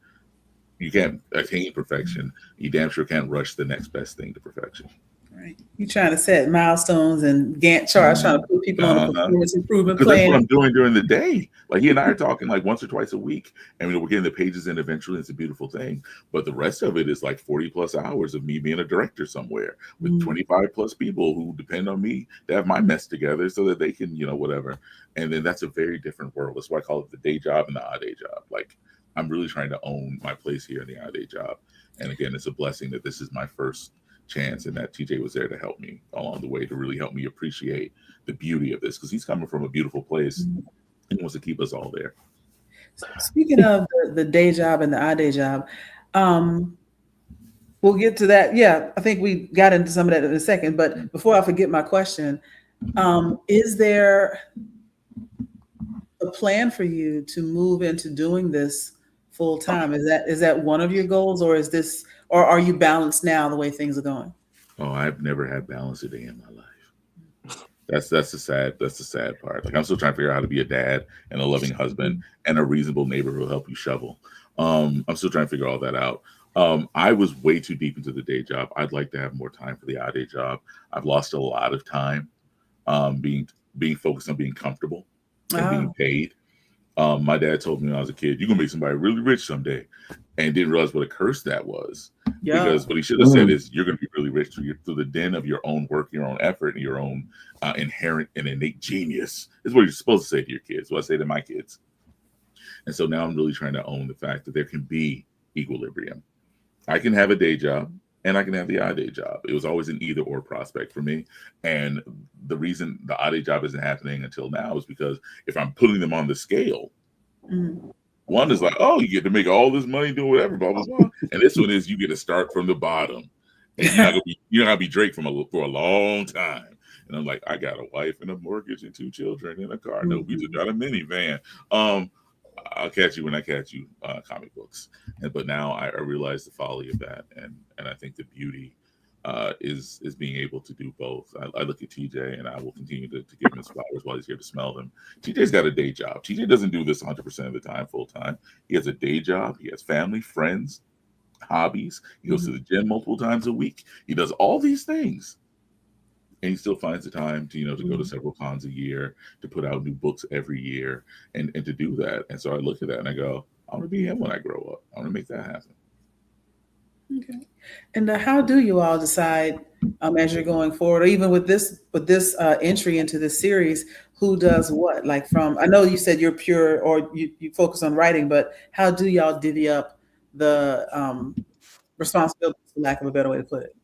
You can't attain perfection. You damn sure can't rush the next best thing to perfection. Right. You're trying to set milestones and Gantt charts, trying to put people on a performance improvement Because that's what plan. I'm doing during the day. Like he and I are talking like once or twice a week, and we're getting the pages in eventually. It's a beautiful thing. But the rest of it is like 40 plus hours of me being a director somewhere with 25 plus people who depend on me to have my mess together so that they can, whatever. And then that's a very different world. That's why I call it the day job and the odd day job. Like I'm really trying to own my place here in the odd day job. And again, it's a blessing that this is my first chance and that TJ was there to help me along the way, to really help me appreciate the beauty of this, because he's coming from a beautiful place and he wants to keep us all there. Speaking of the day job and the odd day job, we'll get to that. Yeah, I think we got into some of that in a second, but before I forget my question, is there a plan for you to move into doing this full time? Is that one of your goals, or are you balanced now the way things are going? Oh, I've never had balance a day in my life. That's the sad part. Like I'm still trying to figure out how to be a dad and a loving husband and a reasonable neighbor who'll help you shovel. I'm still trying to figure all that out. I was way too deep into the day job. I'd like to have more time for the odd day job. I've lost a lot of time being focused on being comfortable and being paid. My dad told me when I was a kid, "You're gonna make somebody really rich someday," and didn't realize what a curse that was. Yeah. Because what he should have said is, "You're gonna be really rich through the den of your own work, your own effort, and your own inherent and innate genius." Is what you're supposed to say to your kids. What I say to my kids. And so now I'm really trying to own the fact that there can be equilibrium. I can have a day job and I can have the odd day job. It was always an either or prospect for me. And the reason the odd day job isn't happening until now is because if I'm putting them on the scale, one is like, oh, you get to make all this money doing whatever, blah, blah, blah. And this one is you get to start from the bottom. And you're not gonna be Drake for a long time. And I'm like, I got a wife and a mortgage and 2 children and a car. No, we just got a minivan. I'll catch you when I catch you, comic books. But now I realize the folly of that, and I think the beauty is being able to do both. I look at TJ, and I will continue to give him his flowers while he's here to smell them. TJ's got a day job. TJ doesn't do this 100% of the time, full time. He has a day job. He has family, friends, hobbies. He goes to the gym multiple times a week. He does all these things. And he still finds the time to, to go to several cons a year, to put out new books every year, and to do that. And so I look at that and I go, I want to be him when I grow up. I want to make that happen. Okay. And how do you all decide as you're going forward, or even with this entry into this series, who does what? Like I know you said you're pure, or you focus on writing, but how do y'all divvy up the responsibilities, for lack of a better way to put it?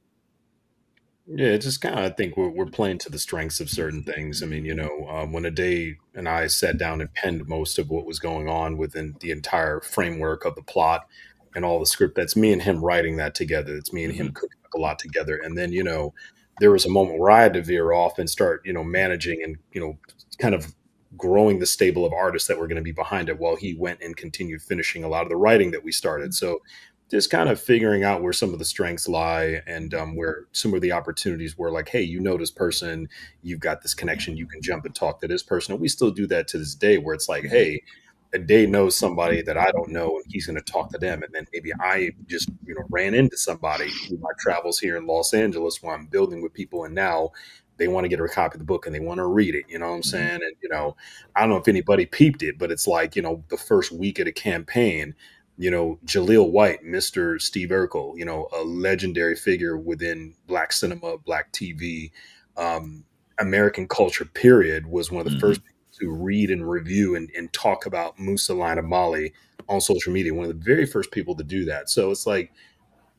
Yeah, just kind of, I think we're playing to the strengths of certain things. I mean, when Ade and I sat down and penned most of what was going on within the entire framework of the plot and all the script, that's me and him writing that together. It's me and him cooking up a lot together. And then, there was a moment where I had to veer off and start, managing and, kind of growing the stable of artists that were going to be behind it while he went and continued finishing a lot of the writing that we started. So just kind of figuring out where some of the strengths lie and where some of the opportunities were, like, hey, this person, you've got this connection, you can jump and talk to this person. And we still do that to this day, where it's like, hey, Ade knows somebody that I don't know, and he's going to talk to them. And then maybe I just, ran into somebody through my travels here in Los Angeles where I'm building with people, and now they want to get a copy of the book and they want to read it. You know what I'm saying? And, I don't know if anybody peeped it, but it's like, the first week of the campaign, Jaleel White, Mr. Steve Urkel, a legendary figure within Black cinema, Black TV, American culture, period, was one of the first people to read and review and talk about Musa Line of Mali on social media. One of the very first people to do that. So it's like,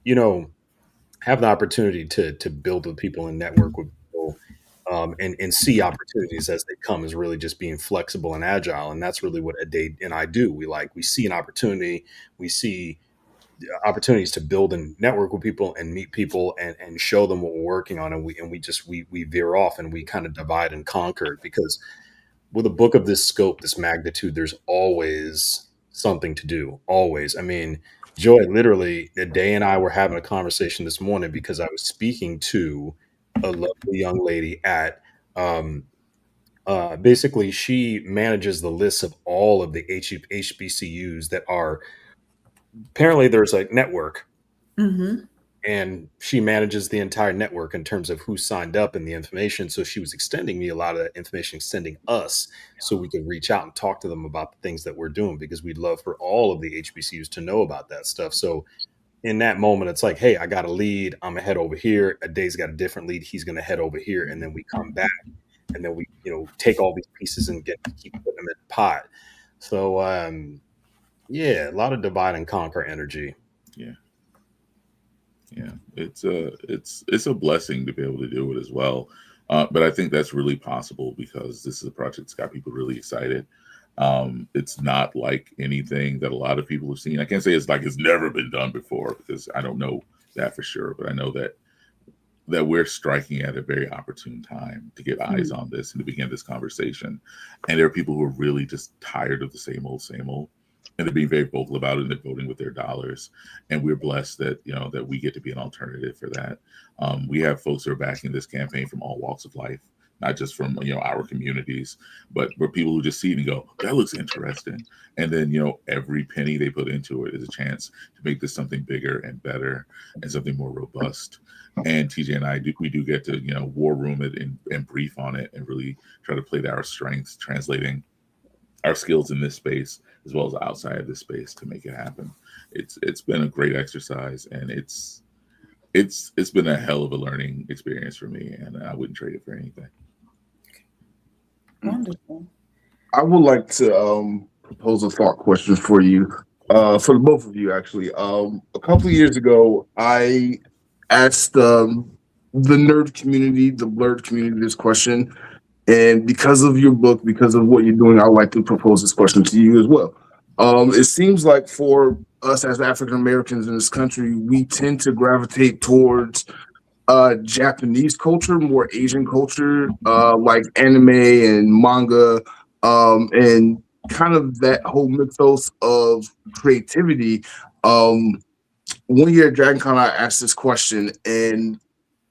have the opportunity to build with people and network with people and see opportunities as they come is really just being flexible and agile. And that's really what Ade and I do. We see an opportunity, we see opportunities to build and network with people and meet people and show them what we're working on. And we veer off and we kind of divide and conquer, because with a book of this scope, this magnitude, there's always something to do. Always. I mean, Joy, literally, Ade and I were having a conversation this morning because I was speaking to a lovely young lady at basically she manages the list of all of the HBCUs that are apparently there's a network, Mm-hmm. and she manages the entire network in terms of who signed up and the information. So she was extending me a lot of that information, extending us so we could reach out and talk to them about the things that we're doing, because we'd love for all of the HBCUs to know about that stuff. So in that moment, it's like, hey, I got a lead. I'm gonna head over here. Adade's got a different lead. He's gonna head over here, and then we come back, and then we, take all these pieces and keep putting them in the pot. So, yeah, a lot of divide and conquer energy. Yeah. Yeah, it's a blessing to be able to do it as well. But I think that's really possible because this is a project that's got people really excited. It's not like anything that a lot of people have seen. I can't say it's like it's never been done before because I don't know that for sure, but I know that we're striking at a very opportune time to get eyes on this and to begin this conversation. And there are people who are really just tired of the same old, and they're being very vocal about it, and they're voting with their dollars. And we're blessed that that we get to be an alternative for that. We have folks who are backing this campaign from all walks of life, not just from our communities, but for people who just see it and go, that looks interesting. And then every penny they put into it is a chance to make this something bigger and better and something more robust. And TJ and I we do get to war room it and brief on it and really try to play to our strengths, translating our skills in this space as well as outside of this space to make it happen. It's been a great exercise, and it's been a hell of a learning experience for me, and I wouldn't trade it for anything. Wonderful. I would like to propose a thought question for you, for the both of you, actually. A couple of years ago, I asked the nerd community, the Blerd community, this question. And because of your book, because of what you're doing, I'd like to propose this question to you as well. It seems like for us as African Americans in this country, we tend to gravitate towards Japanese culture, more Asian culture, like anime and manga, and kind of that whole mythos of creativity. One year at DragonCon, I asked this question, and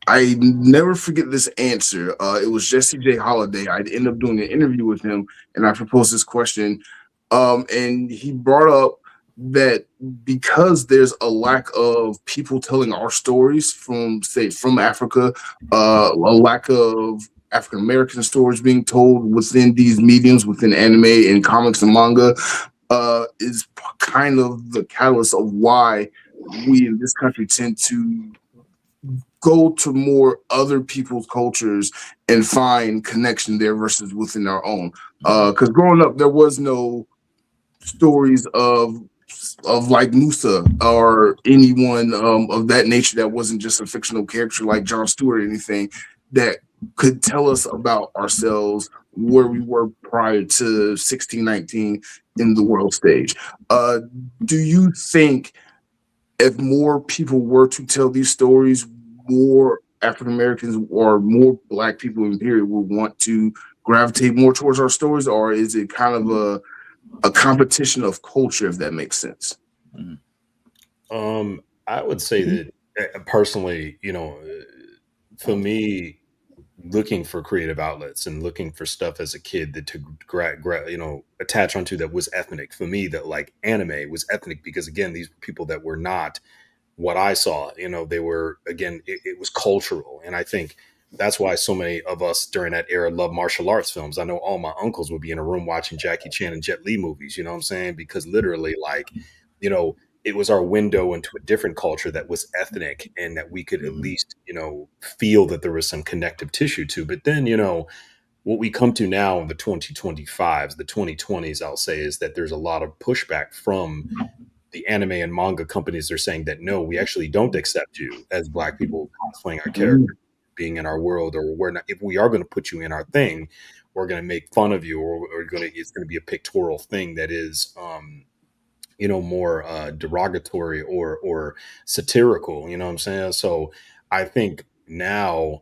I never forget this answer. It was Jesse J. Holiday. I'd end up doing an interview with him, and I proposed this question. And he brought up that because there's a lack of people telling our stories from Africa, a lack of African American stories being told within these mediums, within anime and comics and manga, is kind of the catalyst of why we in this country tend to go to more other people's cultures and find connection there versus within our own. Because growing up, there was no stories of like Musa or anyone of that nature that wasn't just a fictional character like Jon Stewart or anything that could tell us about ourselves, where we were prior to 1619 in the world stage. Do you think if more people were to tell these stories, more African Americans or more Black people in period would want to gravitate more towards our stories, or is it kind of a competition of culture, if that makes sense? I would say that personally, for me, looking for creative outlets and looking for stuff as a kid that to attach onto that was ethnic. For me, that like anime was ethnic because again, these were people that were not what I saw. They were, again, it was cultural, and I think that's why so many of us during that era love martial arts films. I know all my uncles would be in a room watching Jackie Chan and Jet Li movies. You know what I'm saying? Because literally, like, it was our window into a different culture that was ethnic and that we could at least, feel that there was some connective tissue to. But then, what we come to now in the 2025s, the 2020s, I'll say, is that there's a lot of pushback from the anime and manga companies. Are saying that, no, we actually don't accept you as Black people cosplaying our character, being in our world, or we're not. If we are going to put you in our thing, we're going to make fun of you, or it's going to be a pictorial thing that is, more derogatory or satirical. You know what I'm saying? So I think now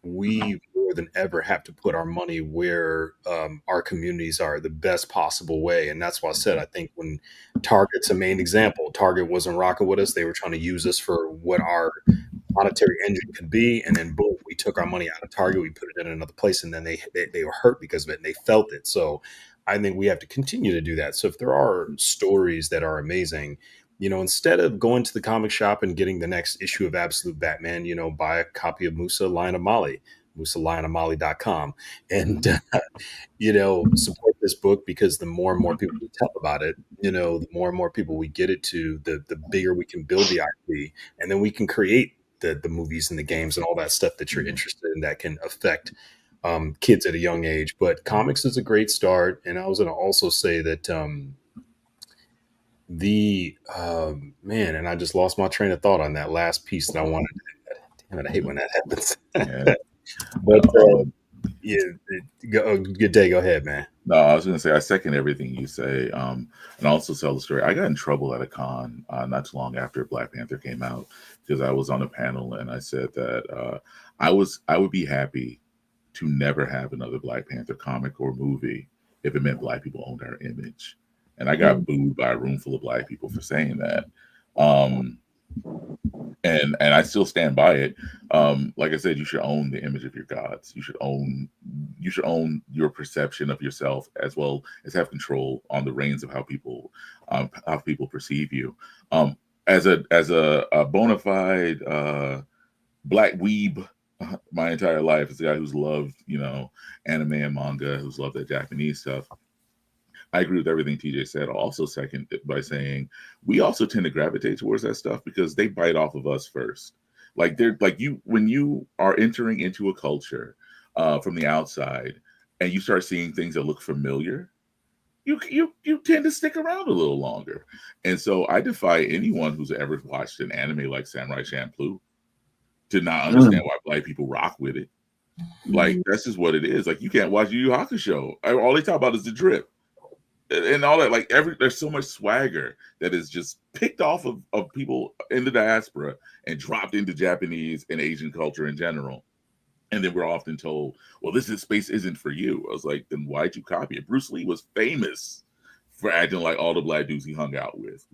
we more than ever have to put our money where our communities are the best possible way. And that's why I said, I think when Target's a main example, Target wasn't rocking with us. They were trying to use us for what our monetary engine could be. And then boom, we took our money out of Target, we put it in another place, and then they were hurt because of it and they felt it. So I think we have to continue to do that. So if there are stories that are amazing, instead of going to the comic shop and getting the next issue of Absolute Batman, buy a copy of Musa Lion of Mali, musalionofmali.com, and support this book, because the more and more people we tell about it, the more and more people we get it to, the bigger we can build the IP, and then we can create the movies and the games and all that stuff that you're interested in that can affect kids at a young age. But comics is a great start. And I was going to also say that man, and I just lost my train of thought on that last piece that I wanted to add. Damn it, I hate when that happens. Yeah. But yeah, good day. Go ahead, man. No, I was going to say I second everything you say, and also tell the story. I got in trouble at a con not too long after Black Panther came out, because I was on a panel and I said that I would be happy to never have another Black Panther comic or movie if it meant Black people owned our image. And I got booed by a room full of Black people for saying that. And I still stand by it. Like I said, you should own the image of your gods. You should own your perception of yourself, as well as have control on the reins of how people perceive you. As a bona fide Black weeb my entire life, as a guy who's loved anime and manga, who's loved that Japanese stuff, I agree with everything TJ said. I'll also second it by saying we also tend to gravitate towards that stuff because they bite off of us first. Like when you are entering into a culture from the outside and you start seeing things that look familiar, you tend to stick around a little longer. And so I defy anyone who's ever watched an anime like Samurai Champloo to not understand why Black people rock with it. Like, that's just what it is. Like, you can't watch Yu Yu Hakusho. All they talk about is the drip and all that. Like, there's so much swagger that is just picked off of people in the diaspora and dropped into Japanese and Asian culture in general. And then we're often told, well, this space isn't for you. I was like, then why'd you copy it? Bruce Lee was famous for acting like all the Black dudes he hung out with.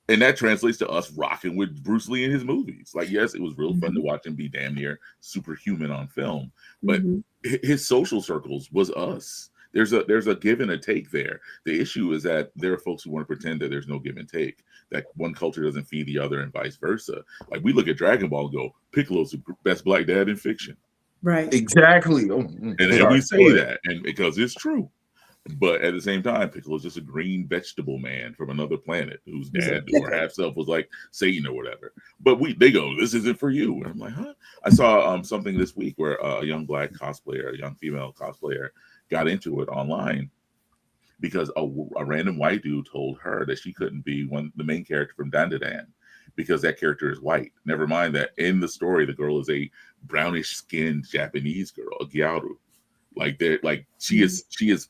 And that translates to us rocking with Bruce Lee in his movies. Like, yes, it was real fun to watch him be damn near superhuman on film, but his social circles was us. There's a give and a take there. The issue is that there are folks who want to pretend that there's no give and take, that one culture doesn't feed the other and vice versa. Like, we look at Dragon Ball and go, Piccolo's the best Black dad in fiction. Right. Exactly. And we say that, and because it's true. But at the same time, Piccolo's just a green vegetable man from another planet whose dad or half self was like Satan or whatever. But they go, this isn't for you. And I'm like, huh? I saw something this week where a young Black cosplayer, a young female cosplayer, got into it online because a random white dude told her that she couldn't be the main character from Dandadan because that character is white. Never mind that in the story, the girl is a brownish skinned Japanese girl, a gyaru. She is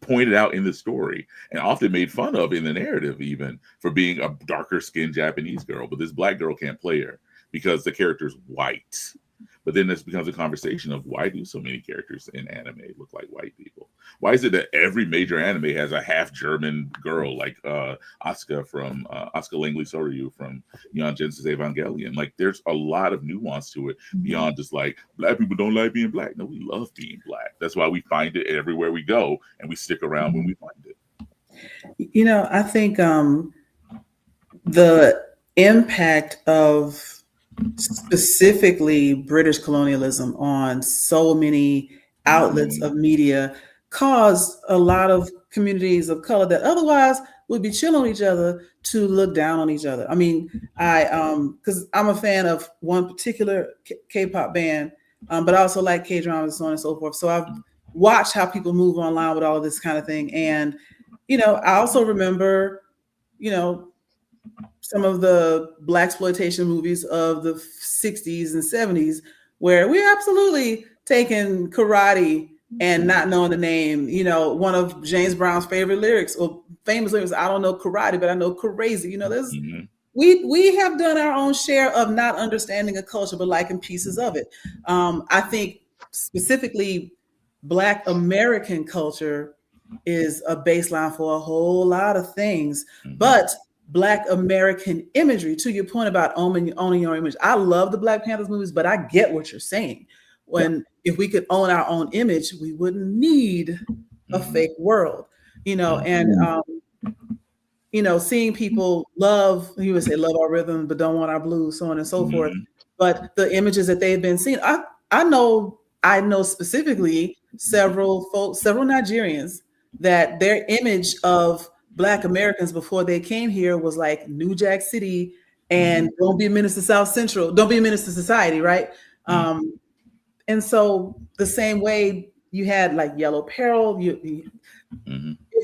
pointed out in the story and often made fun of in the narrative, even for being a darker skinned Japanese girl. But this Black girl can't play her because the character's white. But then this becomes a conversation of why do so many characters in anime look like white people? Why is it that every major anime has a half German girl like Asuka Langley Soryu from Neon Genesis Evangelion? Like, there's a lot of nuance to it beyond just like Black people don't like being Black. No, we love being Black. That's why we find it everywhere we go, and we stick around when we find it. I think the impact of specifically British colonialism on so many outlets of media caused a lot of communities of color that otherwise would be chilling on each other to look down on each other. I mean, because I'm a fan of one particular K-pop band, but I also like K-drama and so on and so forth. So I've watched how people move online with all of this kind of thing. And, I also remember, some of the Blaxploitation movies of the 60s and 70s, where we absolutely taken karate and not knowing the name. One of James Brown's favorite lyrics or famous lyrics, I don't know karate, but I know crazy. There's we have done our own share of not understanding a culture, but liking pieces of it. I think specifically Black American culture is a baseline for a whole lot of things, but Black American imagery, to your point about owning your image. I love the Black Panthers movies, but I get what you're saying. If we could own our own image, we wouldn't need a fake world. you know, and seeing people he would say love our rhythm, but don't want our blues, so on and so forth. But the images that they've been seeing, I know specifically several Nigerians that their image of Black Americans before they came here was like New Jack City and don't be a menace to South Central, don't be a menace to society, right? And so the same way you had like Yellow Peril, if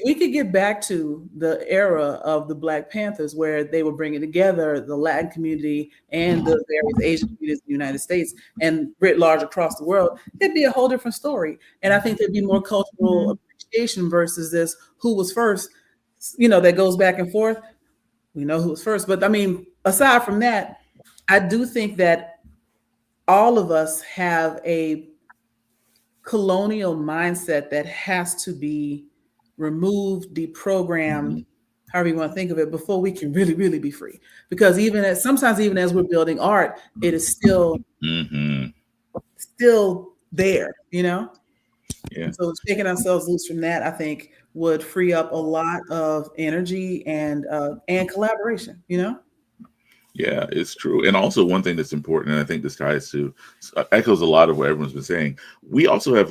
we could get back to the era of the Black Panthers where they were bringing together the Latin community and the various Asian communities in the United States and writ large across the world, it'd be a whole different story. And I think there'd be more cultural appreciation versus this who was first, that goes back and forth. We know who was first. But I mean, aside from that, I do think that all of us have a colonial mindset that has to be removed, deprogrammed, however you want to think of it, before we can really, really be free. Because sometimes even as we're building art, it is still there, Yeah. So taking ourselves loose from that, I think, would free up a lot of energy and collaboration, Yeah, it's true. And also one thing that's important, and I think this echoes a lot of what everyone's been saying. We also have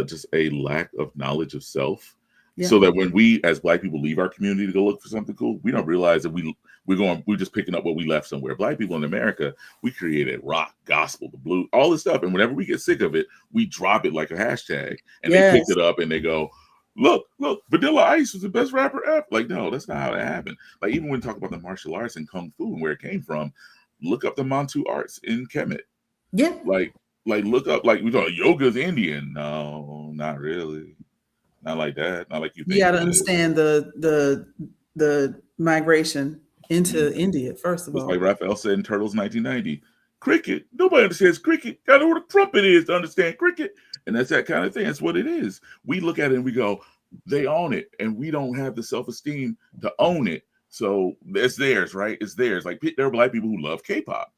just a lack of knowledge of self. Yeah. So that when we as Black people leave our community to go look for something cool, we don't realize that we're just picking up what we left somewhere. Black people in America, we created rock, gospel, the blues, all this stuff. And whenever we get sick of it, we drop it like a hashtag. And they pick it up and they go, look, Vanilla Ice was the best rapper ever. Like, no, that's not how that happened. Like, even when we talk about the martial arts and Kung Fu and where it came from, look up the Mantu arts in Kemet. Yeah. Like look up, we thought yoga's Indian. No, not really. Not like that. Not like you think. You got to understand the migration into India, first of all. Like Raphael said in Turtles 1990, cricket. Nobody understands cricket. Got to know what a trumpet is to understand cricket. And that's that kind of thing. That's what it is. We look at it and we go, they own it. And we don't have the self-esteem to own it. So it's theirs, right? It's theirs. Like, there are Black people who love K-pop.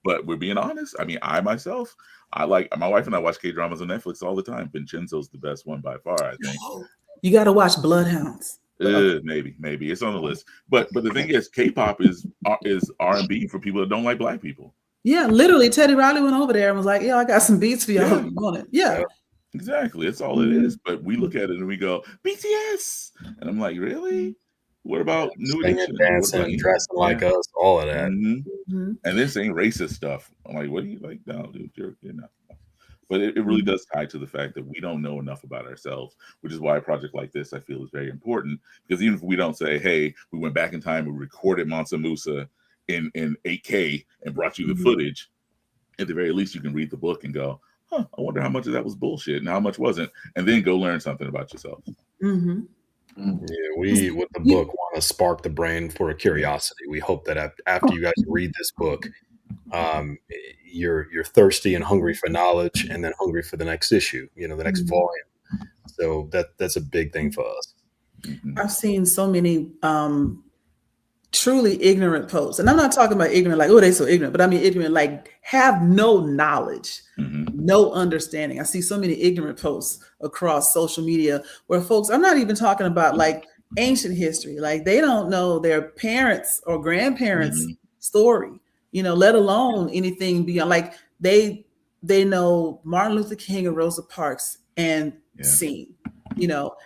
But we're being honest. I mean, my wife and I watch K-dramas on Netflix all the time. Vincenzo's the best one by far, I think. You got to watch Bloodhounds. Maybe it's on the list. But the thing is, K-pop is R&B for people that don't like Black people. Yeah, literally, Teddy Riley went over there and was like, "Yeah, I got some beats for y'all. You want it?" Yeah, exactly. That's all it is. But we look at it and we go, BTS, and I'm like, really? What about New Edition? Dancing, dressing like us, all of that. And then saying racist stuff. I'm like, what do you like? No, dude, you're not. But it really does tie to the fact that we don't know enough about ourselves, which is why a project like this, I feel, is very important. Because even if we don't say, hey, we went back in time, we recorded Mansa Musa in 8K and brought you the footage, at the very least, you can read the book and go, I wonder how much of that was bullshit and how much wasn't, and then go learn something about yourself. Yeah, we with the book want to spark the brain for a curiosity. We hope that after you guys read this book, you're thirsty and hungry for knowledge, and then hungry for the next issue, the next volume. So that's a big thing for us. I've seen so many truly ignorant posts, and I'm not talking about ignorant like, oh, they're so ignorant, but I mean ignorant like have no knowledge, no understanding. I see so many ignorant posts across social media where folks, I'm not even talking about like ancient history, like they don't know their parents or grandparents' story, let alone anything beyond. Like they know Martin Luther King and Rosa Parks and scene,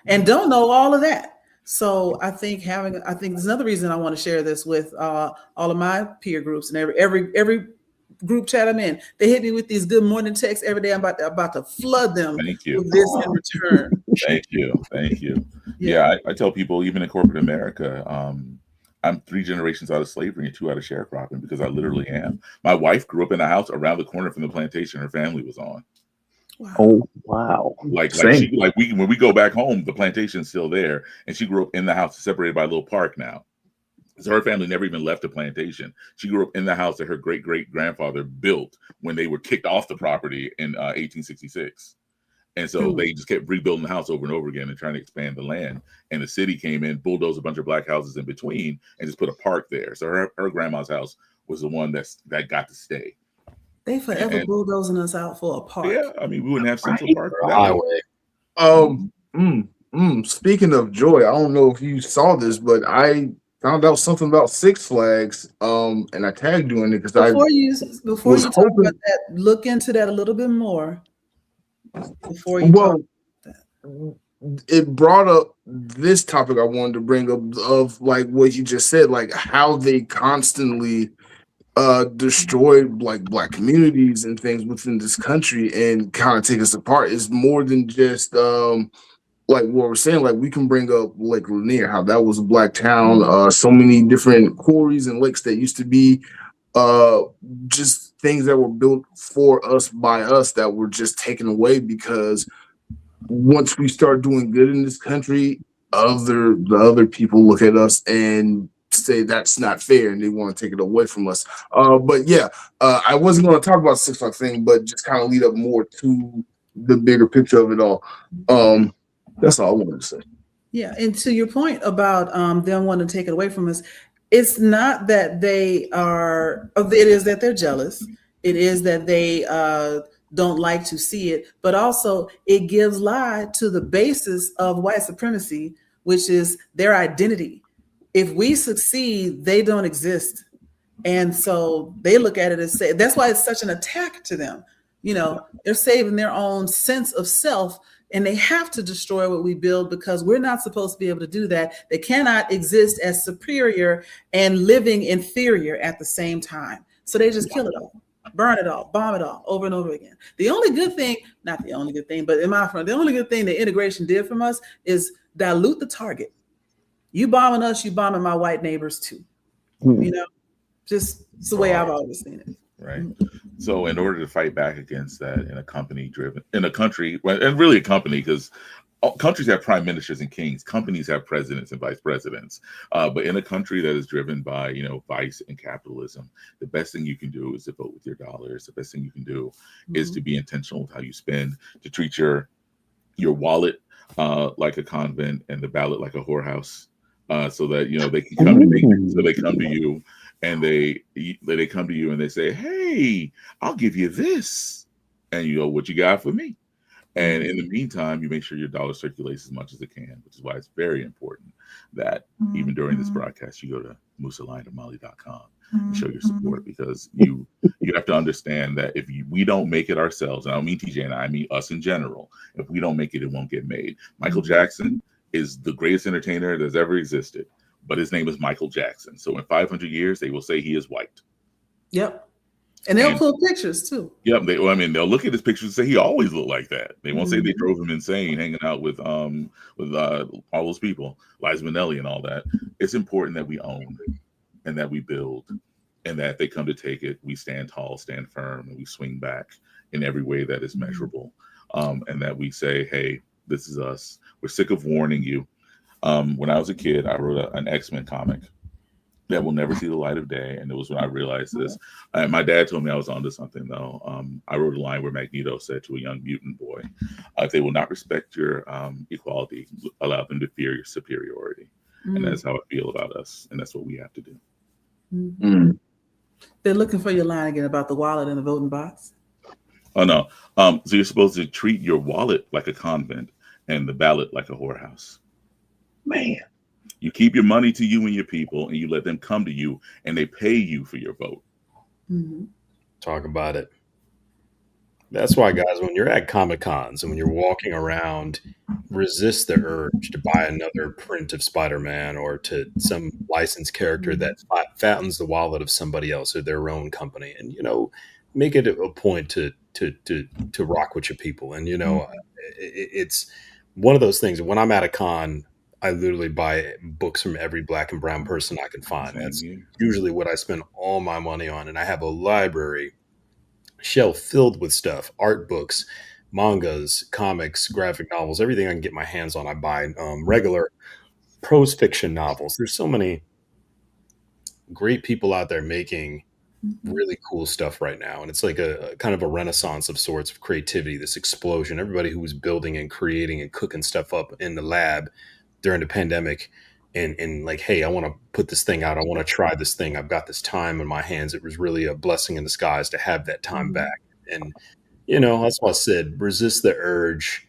and don't know all of that. So I think there's another reason I want to share this with all of my peer groups and every group chat I'm in. They hit me with these good morning texts every day. I'm about to flood them with this in return. Thank you. Yeah, I tell people, even in corporate America, I'm 3 generations out of slavery and 2 out of sharecropping, because I literally am. My wife grew up in a house around the corner from the plantation her family was on. Wow. Oh, wow. When we go back home, the plantation's still there, and she grew up in the house separated by a little park now. So her family never even left the plantation. She grew up in the house that her great-great-grandfather built when they were kicked off the property in 1866. And so they just kept rebuilding the house over and over again and trying to expand the land. And the city came in, bulldozed a bunch of Black houses in between, and just put a park there. So her grandma's house was the one that got to stay. They forever bulldozing us out for a park. Yeah, I mean, we wouldn't have Central Park. Highway. Speaking of joy, I don't know if you saw this, but I found out something about Six Flags. And I tagged you in it because I Before you was talk about hoping. that, look into that a little bit more before you talk Well, about that. it brought up this topic I wanted to bring up of like what you just said, like how they constantly destroy like black communities and things within this country and kind of take us apart is more than just like what we're saying. Like we can bring up Lake Lanier, how that was a black town, so many different quarries and lakes that used to be uh just things that were built for us by us that were just taken away because once we start doing good in this country, the other people look at us and say that's not fair and they want to take it away from us. But yeah, I wasn't going to talk about the 6 o'clock thing, but just kind of lead up more to the bigger picture of it all. That's all I wanted to say. Yeah, and to your point about them wanting to take it away from us, it's not that they are. It is that they're jealous. It is that they don't like to see it, but also it gives lie to the basis of white supremacy, which is their identity. If we succeed, they don't exist. And so they look at it and say, that's why it's such an attack to them. You know, they're saving their own sense of self and they have to destroy what we build because we're not supposed to be able to do that. They cannot exist as superior and living inferior at the same time. So they just kill it all, burn it all, bomb it all over and over again. The only good thing, not the only good thing, but in my front, the only good thing that integration did from us is dilute the target. You bombing us, you bombing my white neighbors too. You know, just it's the way I've always seen it. Right. So in order to fight back against that in a country, and really a company, because countries have prime ministers and kings, companies have presidents and vice presidents. But in a country that is driven by, vice and capitalism, the best thing you can do is to vote with your dollars. The best thing you can do is to be intentional with how you spend, to treat your wallet like a convent and the ballot like a whorehouse, so that they can come to you. And they come to you and they say, "Hey, I'll give you this," and you go, "What you got for me?" And in the meantime, you make sure your dollar circulates as much as it can, which is why it's very important that even during this broadcast, you go to MusaLionofMali.com and show your support, because you have to understand that if we don't make it ourselves, and I don't mean TJ and I mean us in general, if we don't make it, it won't get made. Michael Jackson is the greatest entertainer that's ever existed, but his name is Michael Jackson. So in 500 years, they will say he is white. Yep. And they'll pull pictures too. Yep. They'll look at his pictures and say he always looked like that. They won't say they drove him insane hanging out with all those people, Liza Minnelli and all that. It's important that we own and that we build, and that if they come to take it, we stand tall, stand firm, and we swing back in every way that is measurable. And that we say, hey, this is us. We're sick of warning you. When I was a kid, I wrote an X-Men comic that will never see the light of day. And it was when I realized this. My dad told me I was onto something, though. I wrote a line where Magneto said to a young mutant boy, if they will not respect your equality, allow them to fear your superiority. And that's how I feel about us. And that's what we have to do. They're looking for your line again about the wallet and the voting box. Oh, no. So you're supposed to treat your wallet like a convent and the ballot like a whorehouse. Man, you keep your money to you and your people, and you let them come to you, and they pay you for your vote. Talk about it. That's why, guys, when you're at Comic Cons and when you're walking around, resist the urge to buy another print of Spider-Man or to some licensed character that fattens the wallet of somebody else or their own company, and make it a point to rock with your people. And it's one of those things. When I'm at a con, I literally buy books from every black and brown person I can find. That's usually what I spend all my money on. And I have a library shelf filled with stuff, art books, mangas, comics, graphic novels, everything I can get my hands on. I buy regular prose fiction novels. There's so many great people out there making really cool stuff right now. And it's like a kind of a renaissance of sorts of creativity, this explosion. Everybody who was building and creating and cooking stuff up in the lab during the pandemic and like, hey, I want to put this thing out. I want to try this thing. I've got this time in my hands. It was really a blessing in disguise to have that time back. And, that's why I said, resist the urge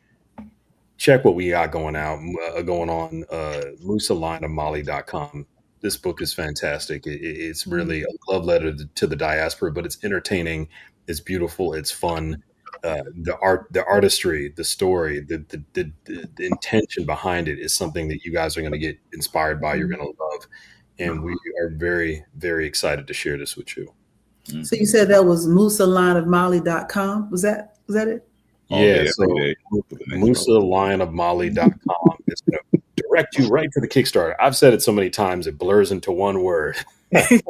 check what we got going on. MusaLionofMali.com. This book is fantastic. It's really a love letter to the diaspora, but it's entertaining. It's beautiful. It's fun. The artistry, the story, the intention behind it is something that you guys are going to get inspired by. You're going to love, and we are very, very excited to share this with you. So you said that was MusaLionofMali.com. Was that it? Yeah, so MusaLionofMali.com is going to direct you right to the Kickstarter. I've said it so many times it blurs into one word. But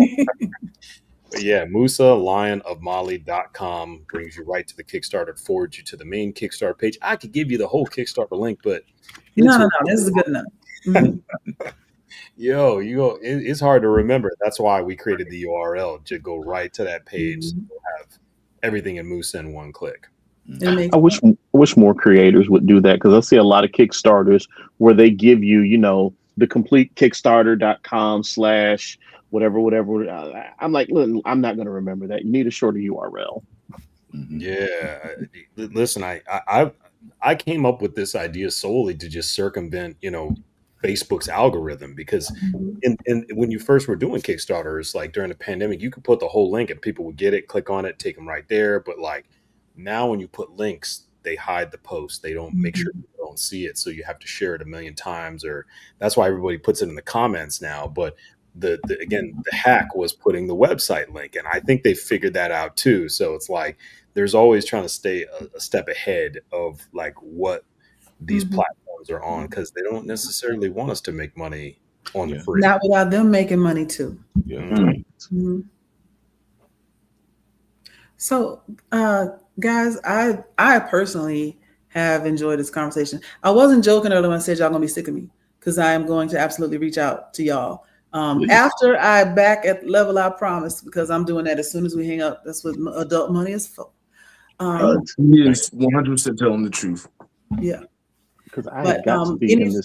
yeah, MusaLionofMali.com brings you right to the Kickstarter, forwards you to the main Kickstarter page. I could give you the whole Kickstarter link, but no, this is good enough. It's hard to remember. That's why we created the URL to go right to that page. So you'll have everything in Musa in one click. I wish more creators would do that, because I see a lot of Kickstarters where they give you, the complete Kickstarter.com / whatever. I'm like, look, I'm not going to remember that. You need a shorter URL. Yeah, listen, I came up with this idea solely to just circumvent, Facebook's algorithm, because when you first were doing Kickstarters, like during the pandemic, you could put the whole link and people would get it, click on it, take them right there. But like now when you put links, they hide the post. They don't make sure people don't see it. So you have to share it a million times, or that's why everybody puts it in the comments now. But the hack was putting the website link. And I think they figured that out too. So it's like, there's always trying to stay a step ahead of like what these platforms are on, because they don't necessarily want us to make money on the free. Not without them making money too. Yeah. So, guys, I personally have enjoyed this conversation. I wasn't joking earlier when I said y'all gonna be sick of me, because I am going to absolutely reach out to y'all after I back at the level I promised, because I'm doing that as soon as we hang up. That's what adult money is for. He is 100% telling the truth. Yeah. Because I have got to be in this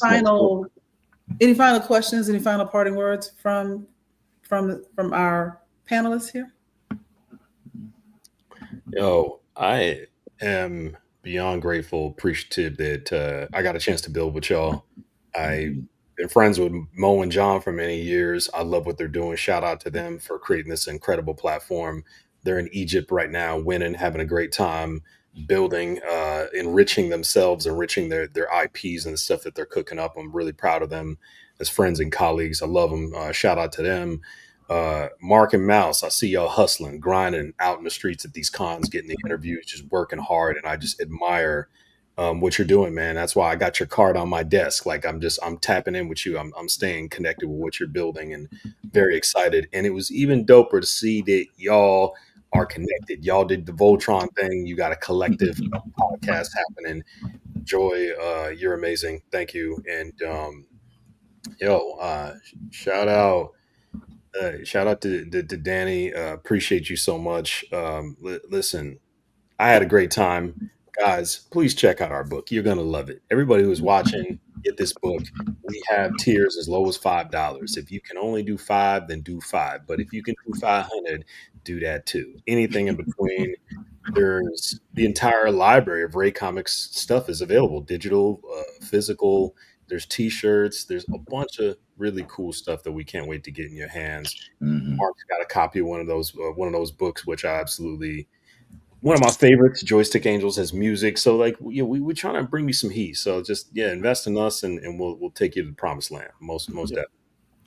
any final questions? Any final parting words from our panelists here? I am beyond grateful, appreciative that I got a chance to build with y'all. I've been friends with Mo and John for many years. I love what they're doing. Shout out to them for creating this incredible platform. They're in Egypt right now, winning, having a great time, building, enriching themselves, enriching their IPs and the stuff that they're cooking up. I'm really proud of them as friends and colleagues. I love them. Shout out to them. Mark and Mouse, I see y'all hustling, grinding out in the streets at these cons, getting the interviews, just working hard. And I just admire what you're doing, man. That's why I got your card on my desk. Like I'm tapping in with you. I'm staying connected with what you're building, and very excited. And it was even doper to see that y'all are connected. Y'all did the Voltron thing. You got a collective podcast happening. Joy, you're amazing. Thank you. And shout out to Danny. Appreciate you so much. Listen, I had a great time. Guys, please check out our book. You're going to love it. Everybody who's watching, get this book. We have tiers as low as $5. If you can only do 5, then do 5. But if you can do 500, do that too. Anything in between. There's the entire library of Ray Comics stuff is available, digital, physical. There's T-shirts. There's a bunch of really cool stuff that we can't wait to get in your hands. Mark's got a copy of one of those books, which I absolutely, one of my favorites. Joystick Angels has music, so like we're trying to bring you some heat. So just invest in us, and we'll take you to the promised land. Most definitely.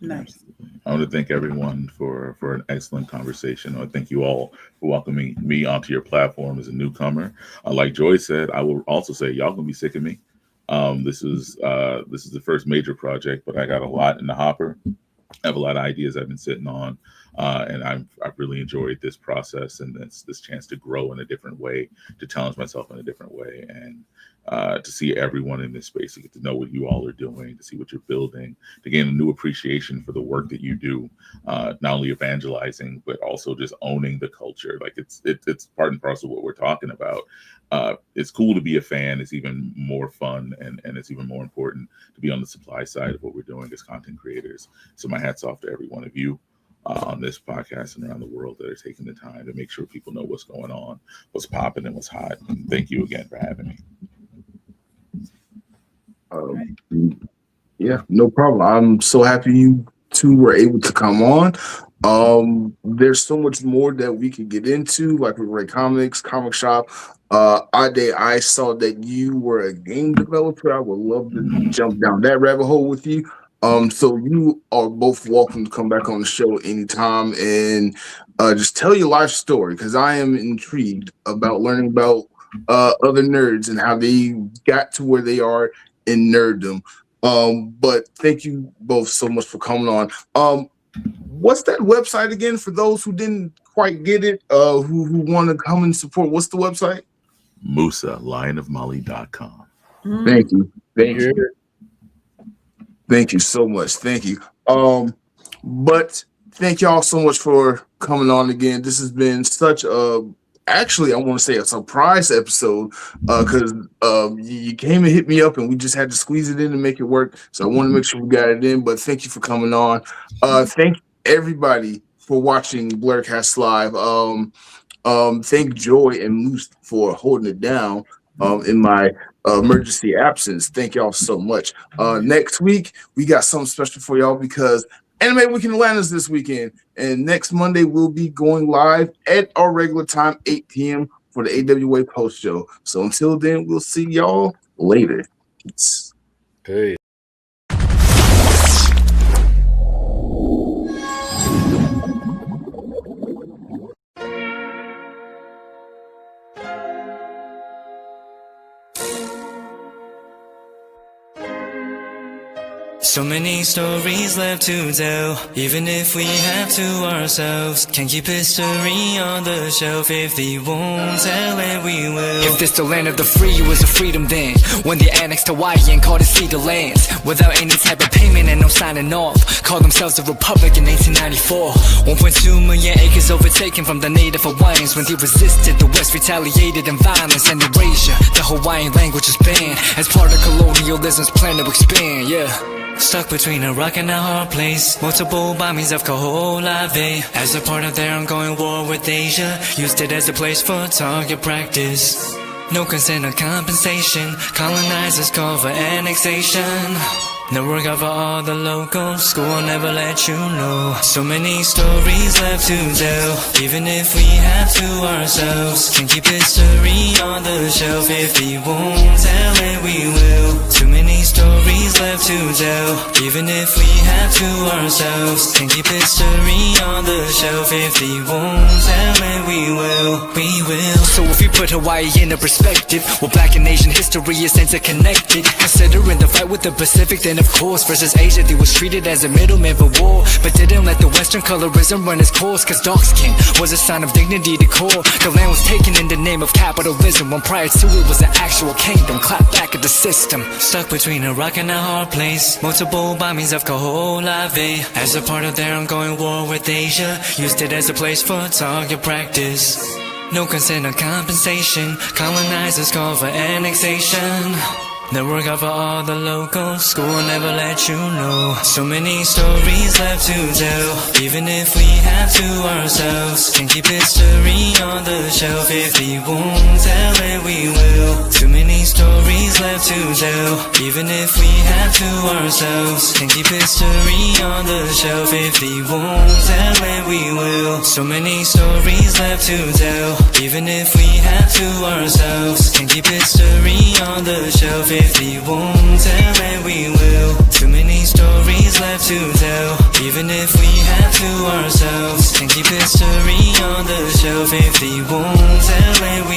Nice. I want to thank everyone for an excellent conversation. I want to thank you all for welcoming me onto your platform as a newcomer. Like Joy said, I will also say y'all gonna be sick of me. This is the first major project, but I got a lot in the hopper. I have a lot of ideas I've been sitting on, and I've really enjoyed this process and this chance to grow in a different way, to challenge myself in a different way, and to see everyone in this space, to get to know what you all are doing, to see what you're building, to gain a new appreciation for the work that you do, not only evangelizing, but also just owning the culture. Like it's part and parcel of what we're talking about. It's cool to be a fan. It's even more fun, and it's even more important to be on the supply side of what we're doing as content creators. So my hat's off to every one of you on this podcast and around the world that are taking the time to make sure people know what's going on, what's popping, and what's hot. And thank you again for having me. Yeah, no problem. I'm so happy you two were able to come on. There's so much more that we could get into, like with Ray Comics, Comic Shop. Ade, I saw that you were a game developer. I would love to jump down that rabbit hole with you. So you are both welcome to come back on the show anytime and just tell your life story, because I am intrigued about learning about other nerds and how they got to where they are in nerddom. But thank you both so much for coming on. What's that website again for those who didn't quite get it, who want to come and support? What's the website? Musa, lionofmali.com. Thank you. Thank you so much. Thank you. But thank y'all so much for coming on again. This has been such actually, I want to say a surprise episode, because you came and hit me up and we just had to squeeze it in and make it work. So I want to make sure we got it in, but thank you for coming on. Thank everybody for watching Blerdkast Live. Thank Joy and Moose for holding it down in my emergency absence. Thank y'all so much. Next week, we got something special for y'all because Anime Week in Atlanta's this weekend, and next Monday we'll be going live at our regular time, 8 p.m. for the AWA post show. So until then, we'll see y'all later. Peace. Hey. So many stories left to tell, even if we have to ourselves. Can't keep history on the shelf. If they won't tell it, we will. If this the land of the free, it was a freedom then, when they annexed Hawaii and called it Cedar Lands, without any type of payment and no signing off. Called themselves a republic in 1894. 1.2 million acres overtaken from the native Hawaiians. When they resisted, the West retaliated in violence and erasure. The Hawaiian language was banned as part of colonialism's plan to expand, yeah. Stuck between a rock and a hard place. Multiple bombings of Kaho'olawe. As a part of their ongoing war with Asia, used it as a place for target practice. No consent or compensation. Colonizers call for annexation. No work out for all the locals. School will never let you know. So many stories left to tell, even if we have to ourselves. Can't keep history on the shelf. If we won't tell it, we will. Too many stories left to tell, even if we have to ourselves. Can't keep history on the shelf. If we won't tell it, we will. We will. So if we put Hawaii into perspective, well, Black and Asian history is interconnected. Considering the fight with the Pacific, then of course, versus Asia, they was treated as a middleman for war, but didn't let the Western colorism run its course, cause dark skin was a sign of dignity to core. The land was taken in the name of capitalism, when prior to it was an actual kingdom. Clap back at the system. Stuck between a rock and a hard place. Multiple bombings of Kaho'olawe. As a part of their ongoing war with Asia, used it as a place for target practice. No consent or compensation. Colonizers call for annexation. No work out for all the locals. School will never let you know. So many stories left to tell, even if we have to ourselves. Can't keep history on the shelf. If we won't tell it, we will. Too many stories left to tell, even if we have to ourselves. Can't keep history on the shelf. If we won't tell it, we will. So many stories left to tell, even if we have to ourselves. Can't keep history on the shelf. If we won't tell it, we will. Too many stories left to tell, even if we have to ourselves. Can't keep history on the shelf. If we won't tell it,